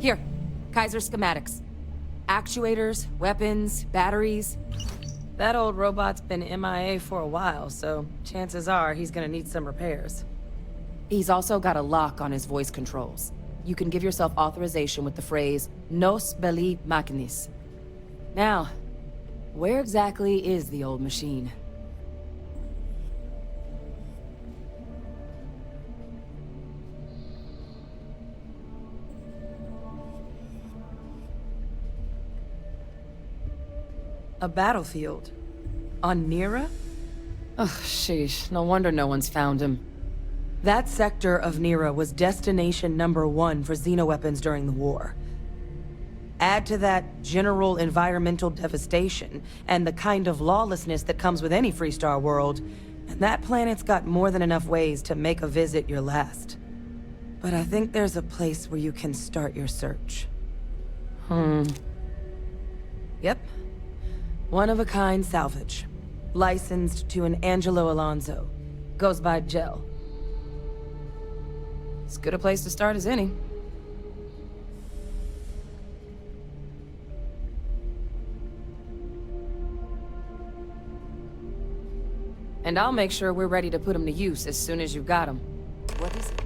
Here, Kaiser schematics. Actuators, weapons, batteries. That old robot's been MIA for a while, so chances are he's gonna need some repairs. He's also got a lock on his voice controls. You can give yourself authorization with the phrase, Nos belli machinis. Now, where exactly is the old machine? A battlefield? On Nira? Ugh, sheesh. No wonder no one's found him. That sector of Nira was destination #1 for xenoweapons during the war. Add to that general environmental devastation, and the kind of lawlessness that comes with any Freestar world, and that planet's got more than enough ways to make a visit your last. But I think there's a place where you can start your search. Yep. One-of-a-kind salvage. Licensed to an Angelo Alonso. Goes by Gel. As good a place to start as any. And I'll make sure we're ready to put them to use as soon as you've got them. What is it?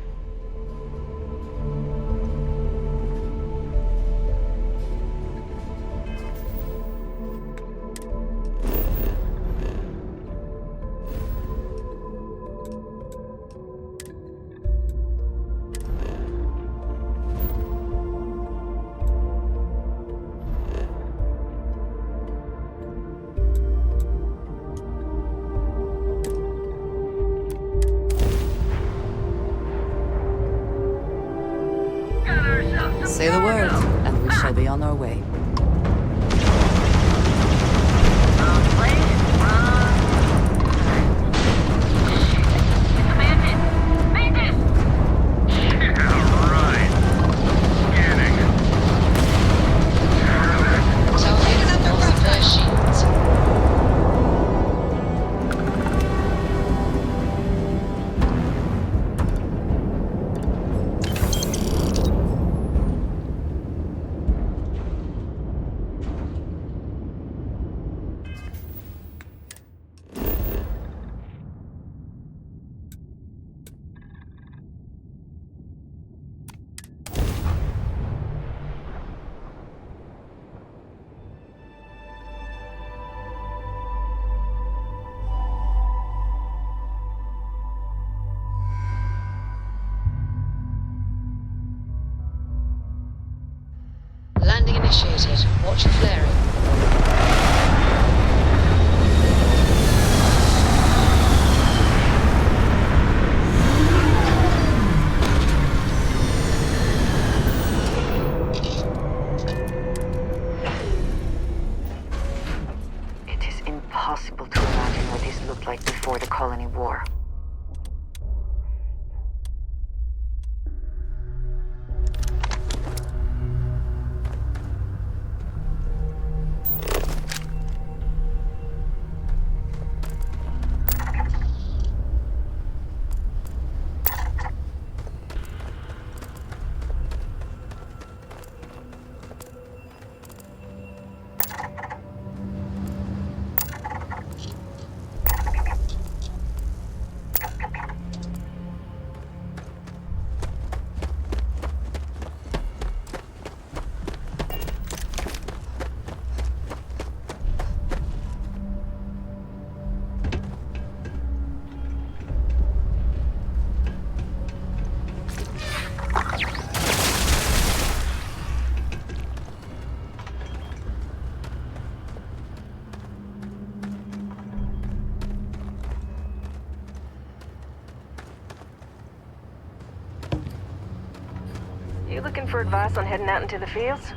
Say the word, and we shall be on our way. Landing initiated. Watch for flaring. It is impossible to imagine what this looked like before the colony war. You looking for advice on heading out into the fields?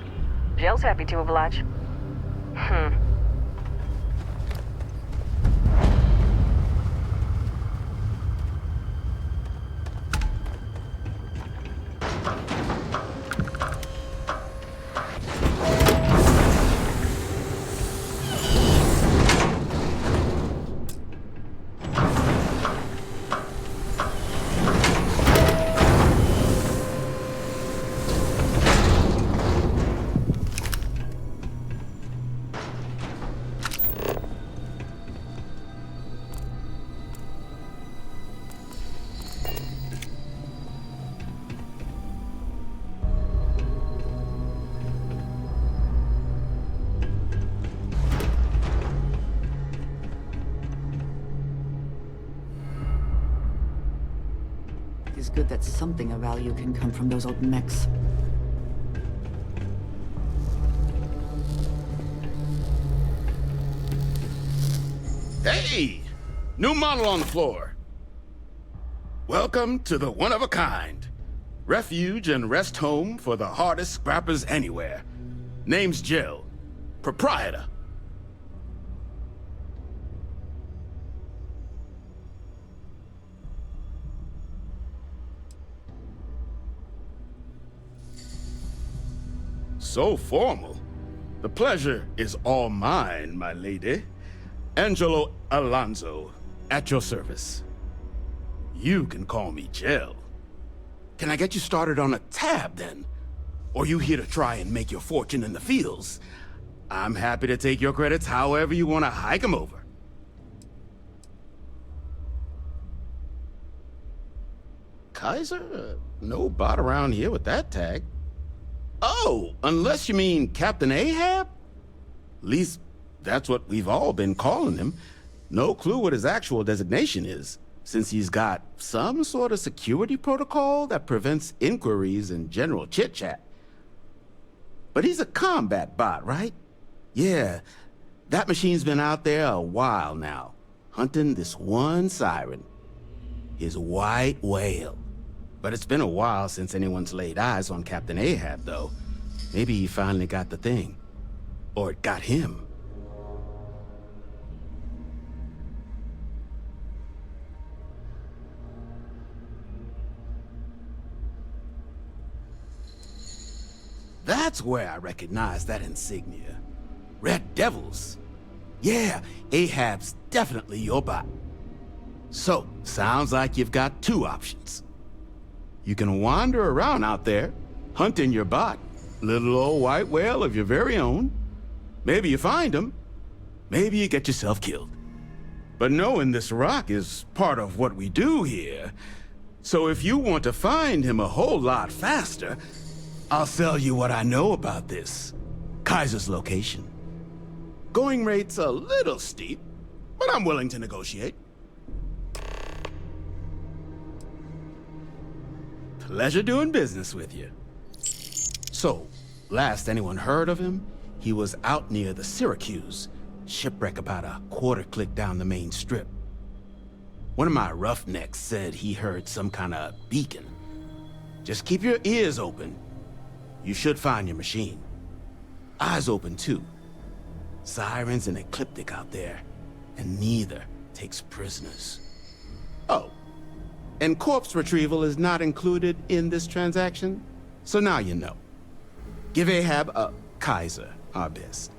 Jill's happy to oblige. It's good that something of value can come from those old mechs. Hey! New model on the floor. Welcome to the one-of-a-kind. Refuge and rest home for the hardest scrappers anywhere. Name's Jill. Proprietor. So formal. The pleasure is all mine, my lady. Angelo Alonso, at your service. You can call me Jill. Can I get you started on a tab, then? Or you here to try and make your fortune in the fields? I'm happy to take your credits however you want to hike them over. Kaiser? No bot around here with that tag. Oh, unless you mean Captain Ahab? At least, that's what we've all been calling him. No clue what his actual designation is, since he's got some sort of security protocol that prevents inquiries and general chit-chat. But he's a combat bot, right? Yeah, that machine's been out there a while now, hunting this one siren. His white whale. But it's been a while since anyone's laid eyes on Captain Ahab, though. Maybe he finally got the thing. Or it got him. That's where I recognize that insignia. Red Devils. Yeah, Ahab's definitely your bot. So, sounds like you've got two options. You can wander around out there, hunting your bot, little old white whale of your very own. Maybe you find him, maybe you get yourself killed. But knowing this rock is part of what we do here. So if you want to find him a whole lot faster, I'll sell you what I know about this. Kaiser's location. Going rate's a little steep, but I'm willing to negotiate. Pleasure doing business with you. So, last anyone heard of him, he was out near the Syracuse. Shipwreck about a quarter click down the main strip. One of my roughnecks said he heard some kind of beacon. Just keep your ears open. You should find your machine. Eyes open too. Sirens and ecliptic out there, and neither takes prisoners. Oh, and corpse retrieval is not included in this transaction, so now you know. Give Ahab a Kaiser our best.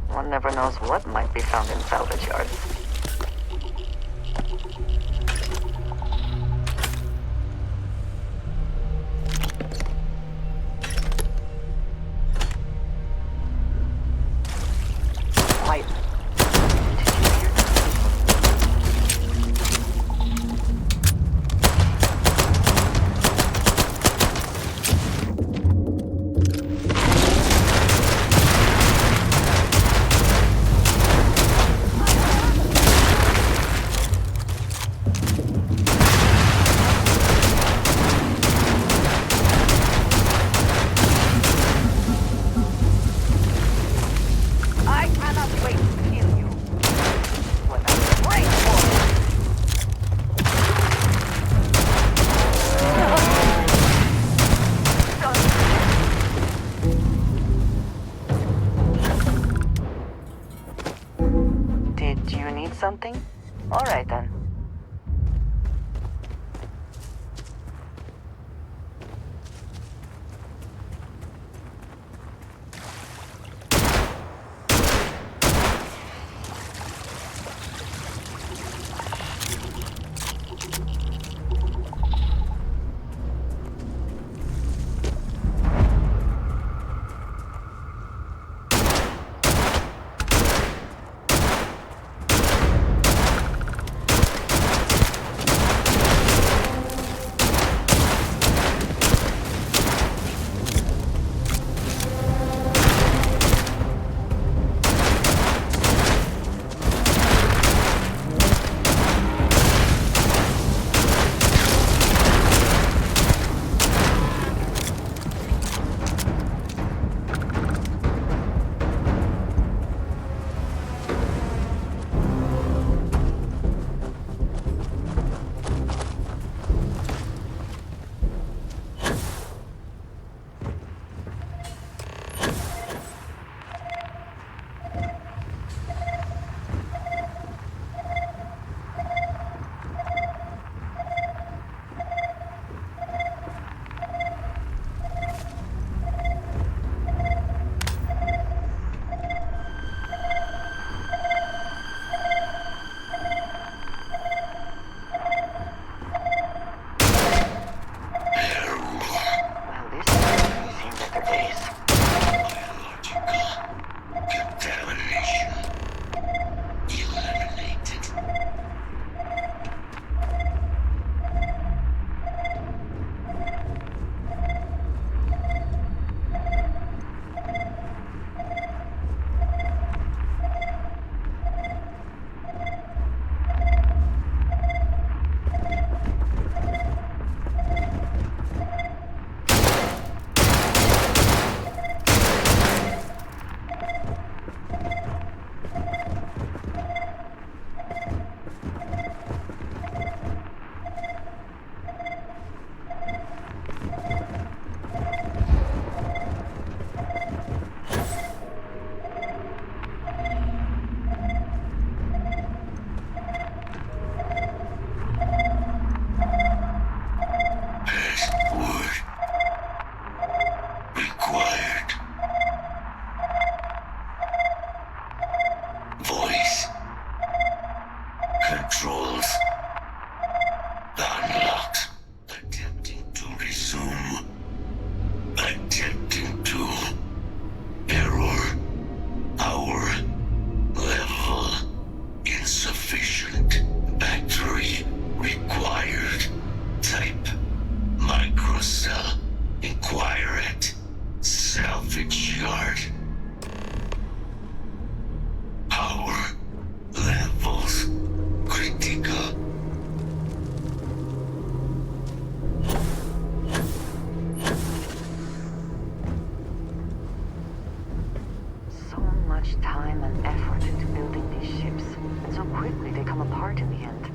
One never knows what might be found in salvage yards. Quiet. I cannot wait to kill you. What I'm praying for. Did you need something? All right then. salvage yard. Power levels critical. So much time and effort into building these ships, and so quickly they come apart in the end.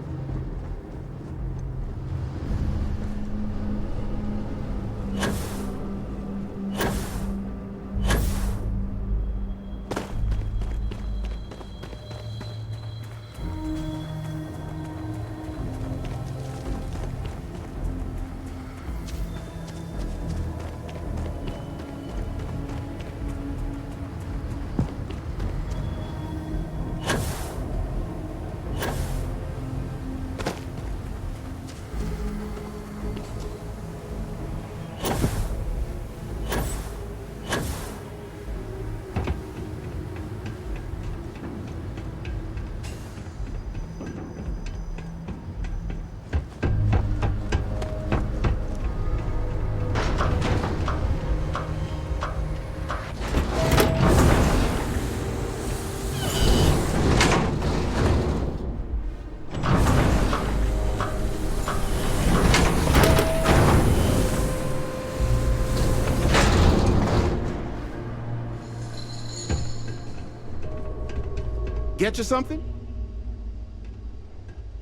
Get you something?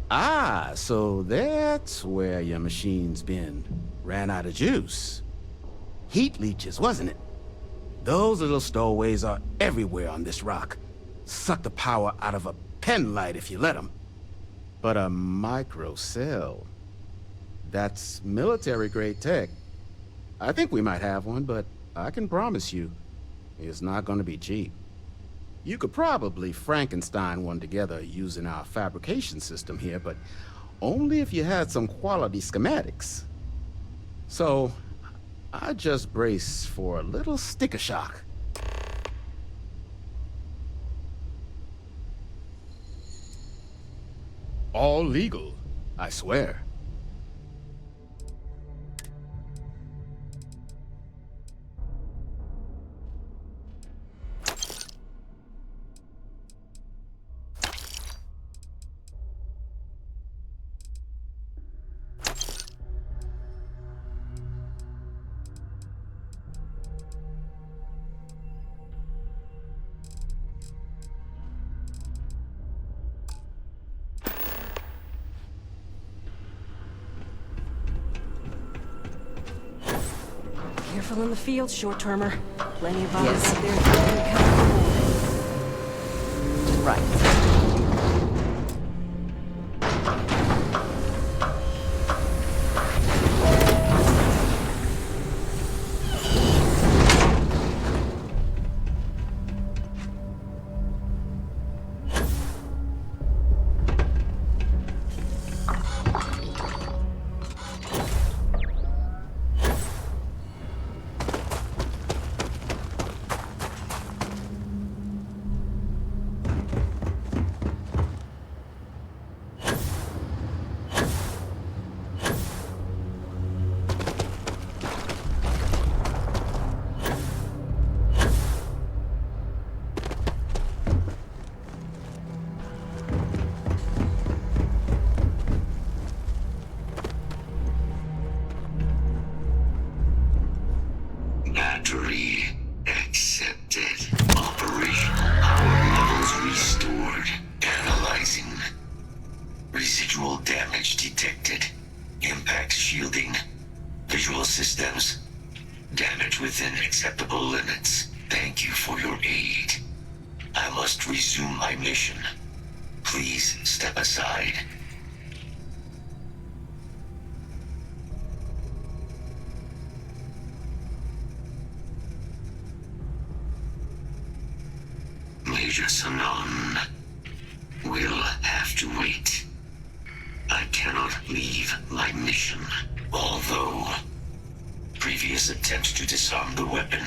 Ah, so that's where your machine's been. Ran out of juice. Heat leeches, wasn't it? Those little stowaways are everywhere on this rock. Suck the power out of a pen light if you let them. But a micro cell. That's military-grade tech. I think we might have one, but I can promise you, it's not gonna be cheap. You could probably Frankenstein one together using our fabrication system here, but only if you had some quality schematics. So, I just brace for a little sticker shock. All legal, I swear. Careful in the field, short-termer. Plenty of Yes. out there keeping count of the war. Right. Battery accepted. Operational power levels restored. Analyzing. Residual damage detected. Impact shielding. Visual systems. Damage within acceptable limits. Thank you for your aid. I must resume my mission. Please step aside. Major Sanon will have to wait. I cannot leave my mission, although previous attempts to disarm the weapon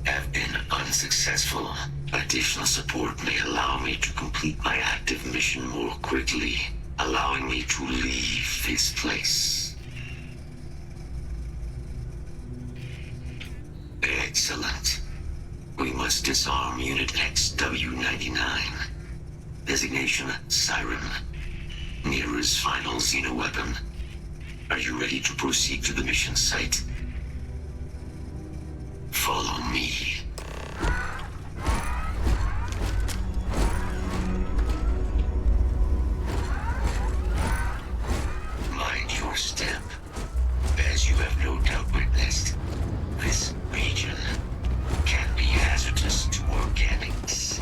have been unsuccessful. Additional support may allow me to complete my active mission more quickly, allowing me to leave this place. Excellent. We must disarm Unit XW-99. Designation Siren. Mira's final xeno-weapon. Are you ready to proceed to the mission site? Follow me. Mind your step. As you have no doubt witnessed, this region can be hazardous to organics.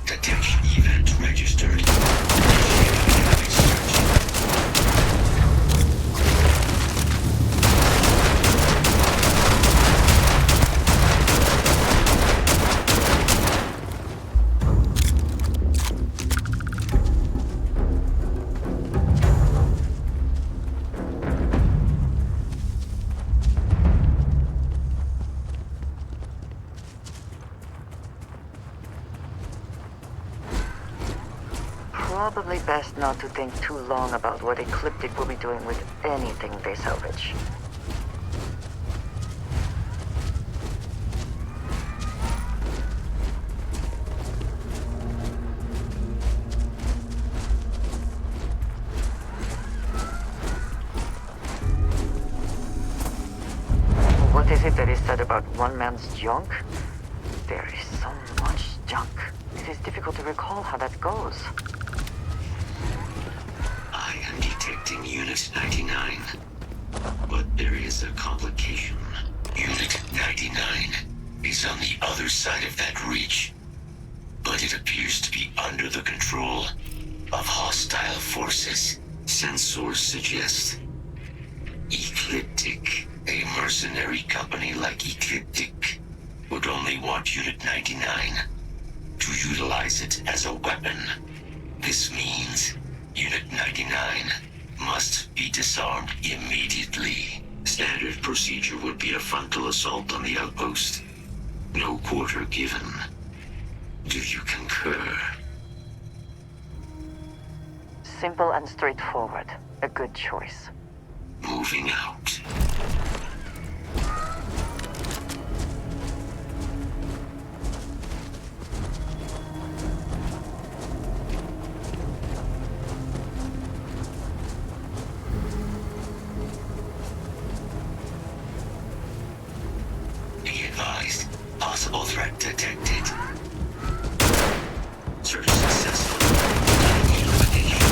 Detection event registered. Probably best not to think too long about what Ecliptic will be doing with anything they salvage. What is it that is said about one man's junk? There is so much junk. It is difficult to recall how that goes. I am detecting Unit 99. But there is a complication. Unit 99 is on the other side of that reach. But it appears to be under the control of hostile forces. Sensors suggest Ecliptic, a mercenary company like Ecliptic, would only want Unit 99 to utilize it as a weapon. This means Unit 99 must be disarmed immediately. Standard procedure would be a frontal assault on the outpost. No quarter given. Do you concur? Simple and straightforward. A good choice. Moving out. Be advised. Possible threat detected. Search successful. Elimination.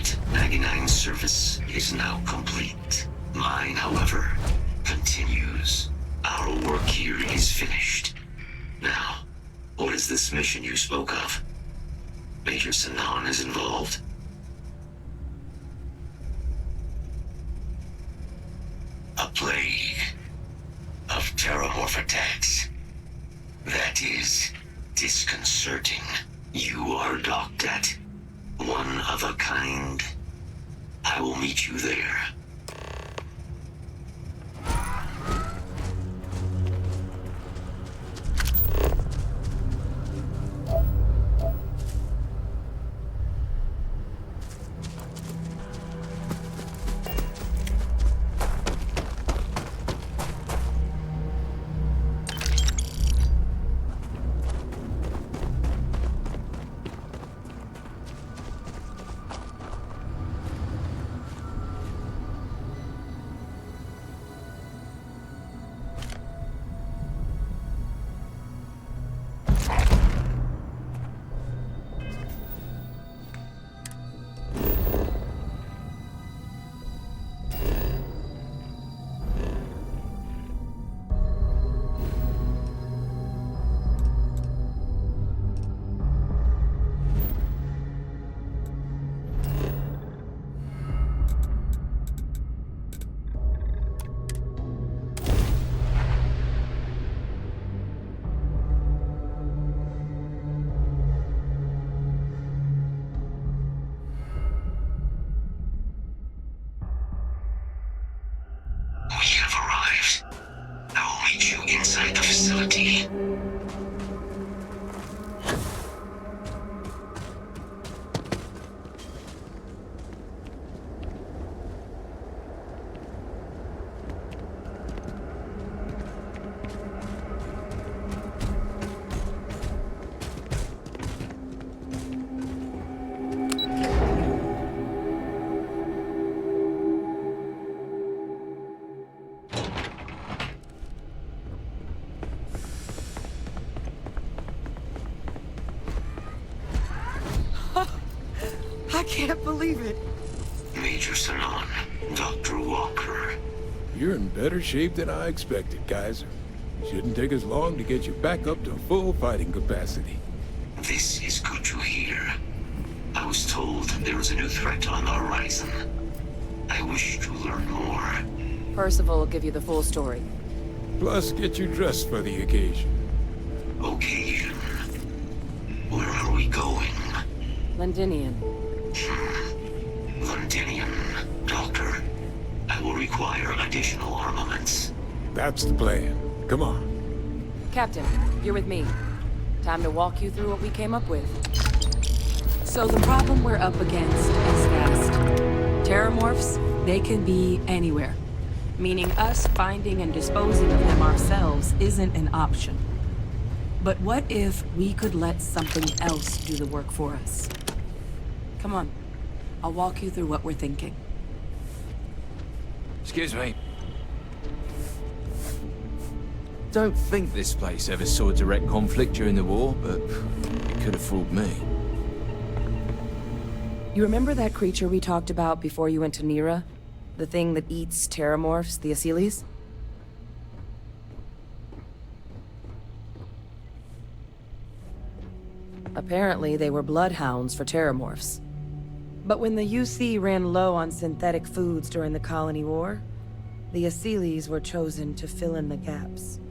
That agonizing service is now complete. Mine, however, continues. Our work here is finished. Now, what is this mission you spoke of? Major Sanan is involved? A plague of terramorph attacks. That is disconcerting. You are docked at one of a kind. I will meet you there. We have arrived. I will meet you inside the facility. I can't believe it. Major Sanan, Dr. Walker. You're in better shape than I expected, Kaiser. Shouldn't take us long to get you back up to full fighting capacity. This is good to hear. I was told there was a new threat on the horizon. I wish to learn more. Percival will give you the full story. Plus, get you dressed for the occasion. Occasion? Where are we going? Londinian. Londinian. Doctor, I will require additional armaments. That's the plan. Come on. Captain, you're with me. Time to walk you through what we came up with. So the problem we're up against is vast. Terramorphs, they can be anywhere. Meaning us finding and disposing of them ourselves isn't an option. But what if we could let something else do the work for us? Come on. I'll walk you through what we're thinking. Excuse me. Don't think this place ever saw direct conflict during the war, but it could have fooled me. You remember that creature we talked about before you went to Nira? The thing that eats terramorphs, the Asylees? Apparently, they were bloodhounds for terramorphs. But when the UC ran low on synthetic foods during the Colony War, the Asylees were chosen to fill in the gaps.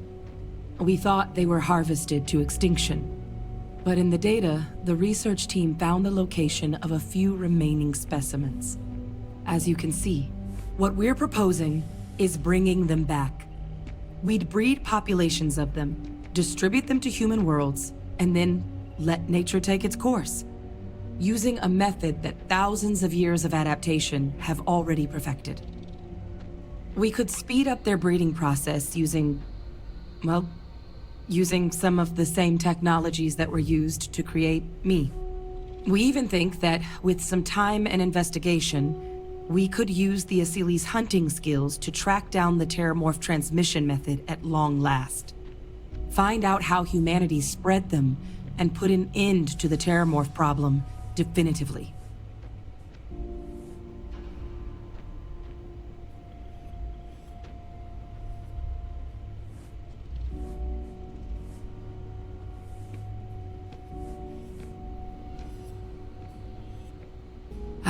We thought they were harvested to extinction. But in the data, the research team found the location of a few remaining specimens. As you can see, what we're proposing is bringing them back. We'd breed populations of them, distribute them to human worlds, and then let nature take its course, using a method that thousands of years of adaptation have already perfected. We could speed up their breeding process using some of the same technologies that were used to create me. We even think that with some time and investigation, we could use the Asylees' hunting skills to track down the terramorph transmission method at long last. Find out how humanity spread them and put an end to the terramorph problem definitively.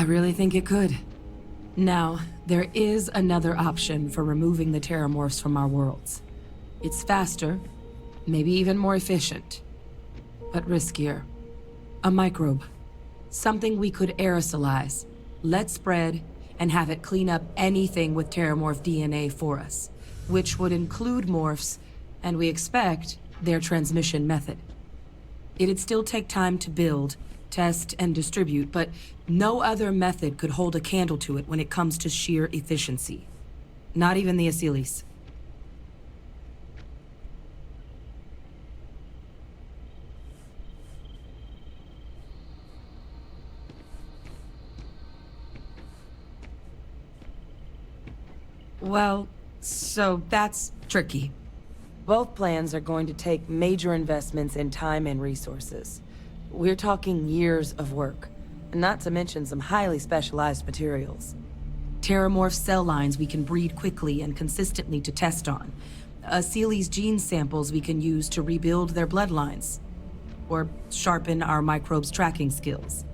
I really think it could. Now, there is another option for removing the terramorphs from our worlds. It's faster, maybe even more efficient, but riskier. A microbe. Something we could aerosolize, let spread, and have it clean up anything with terramorph DNA for us, which would include morphs, and we expect their transmission method. It'd still take time to build, test, and distribute, but no other method could hold a candle to it when it comes to sheer efficiency. Not even the Asylees. Well, so that's tricky. Both plans are going to take major investments in time and resources. We're talking years of work, not to mention some highly specialized materials. Terramorph cell lines we can breed quickly and consistently to test on. Asylees gene samples we can use to rebuild their bloodlines. Or sharpen our microbes' tracking skills.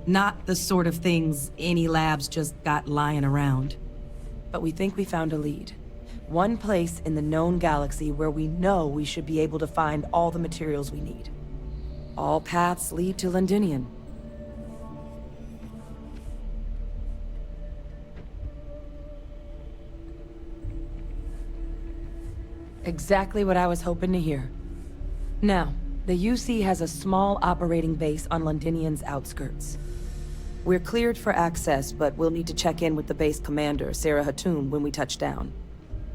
Not the sort of things any labs just got lying around. But we think we found a lead. One place in the known galaxy where we know we should be able to find all the materials we need. All paths lead to Londinian. Exactly what I was hoping to hear. Now, the UC has a small operating base on Londinian's outskirts. We're cleared for access, but we'll need to check in with the base commander, Sarah Hatoum, when we touch down.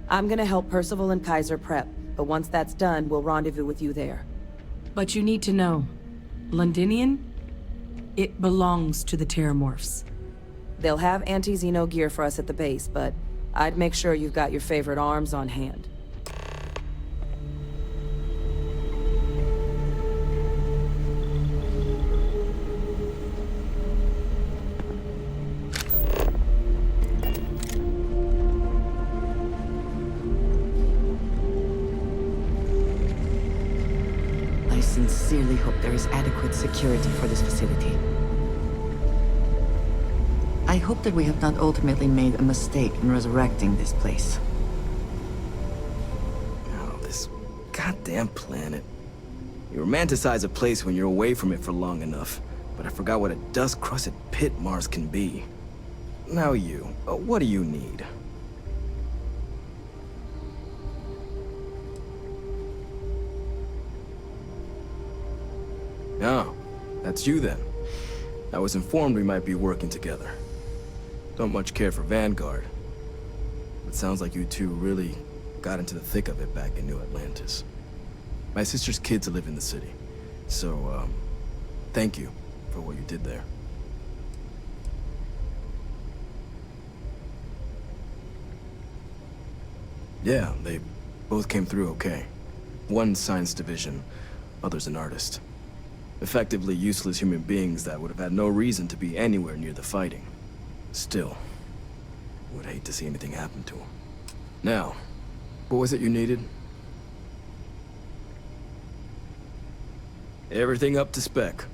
I'm gonna help Percival and Kaiser prep, but once that's done, we'll rendezvous with you there. But you need to know, Londinian? It belongs to the Terramorphs. They'll have anti-Xeno gear for us at the base, but I'd make sure you've got your favorite arms on hand. I sincerely hope there is adequate security for this facility. I hope that we have not ultimately made a mistake in resurrecting this place. Oh, this goddamn planet. You romanticize a place when you're away from it for long enough, but I forgot what a dust-crusted pit Mars can be. Now what do you need? Oh, that's you then. I was informed we might be working together. Don't much care for Vanguard. It sounds like you two really got into the thick of it back in New Atlantis. My sister's kids live in the city, so, thank you for what you did there. Yeah, they both came through okay. One science division, other's an artist. Effectively useless human beings that would have had no reason to be anywhere near the fighting. Still, would hate to see anything happen to them. Now, what was it you needed? Everything up to spec.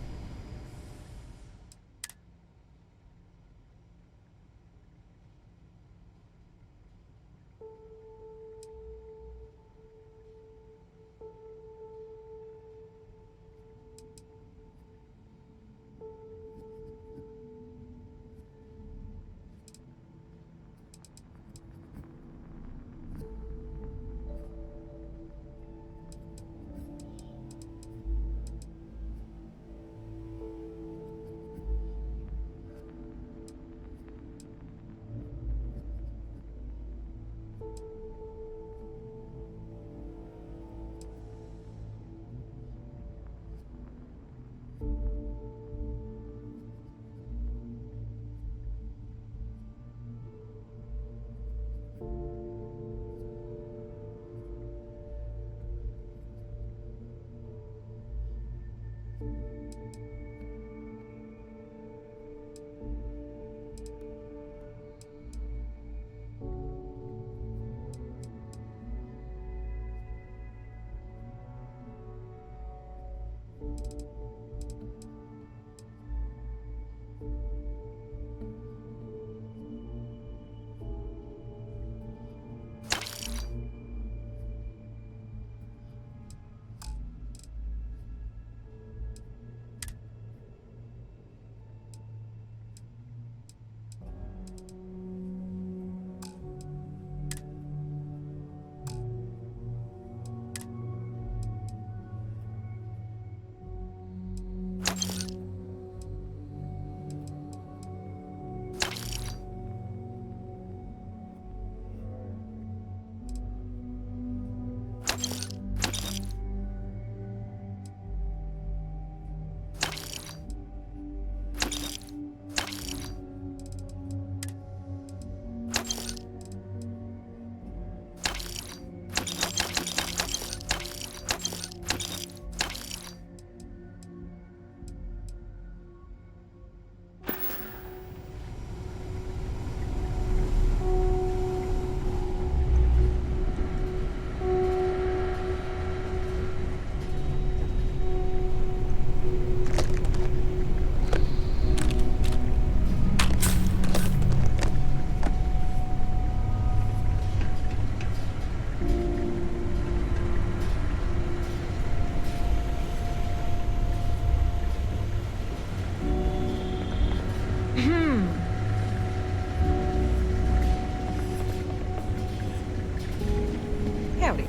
Howdy.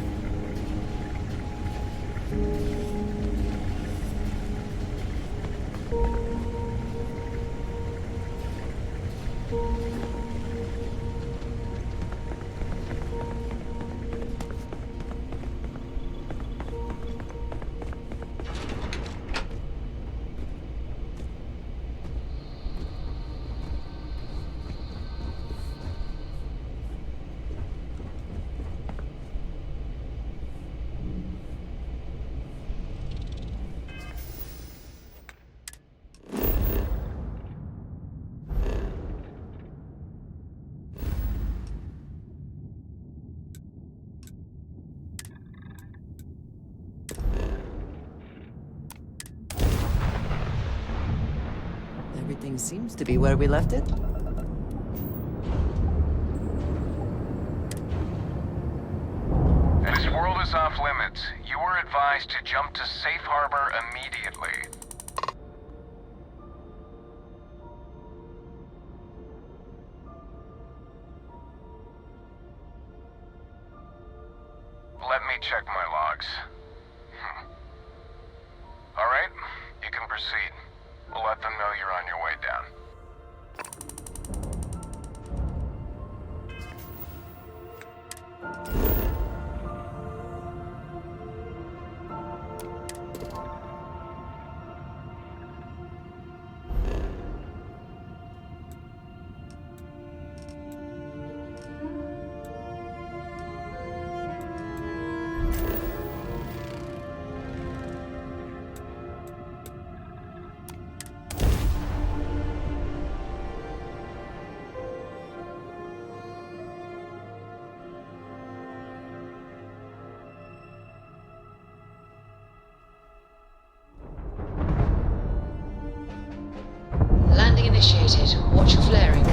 Everything seems to be where we left it. This world is off limits. You were advised to jump to safe harbor immediately. Let me check my logs. All right, you can proceed. We'll let them know you're on your way down. Landing initiated. Watch for flaring.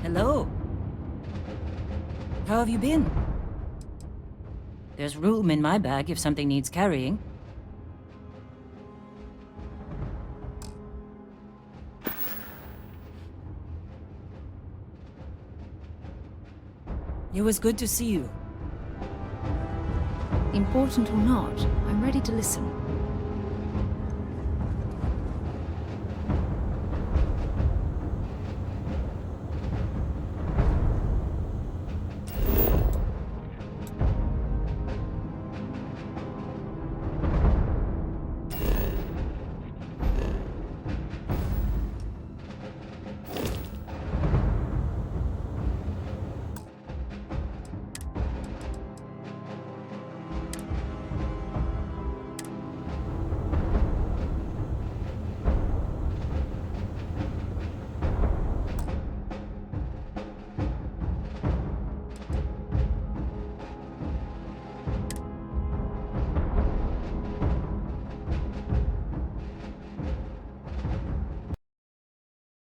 Hello. How have you been? There's room in my bag if something needs carrying. It was good to see you. Important or not, I'm ready to listen.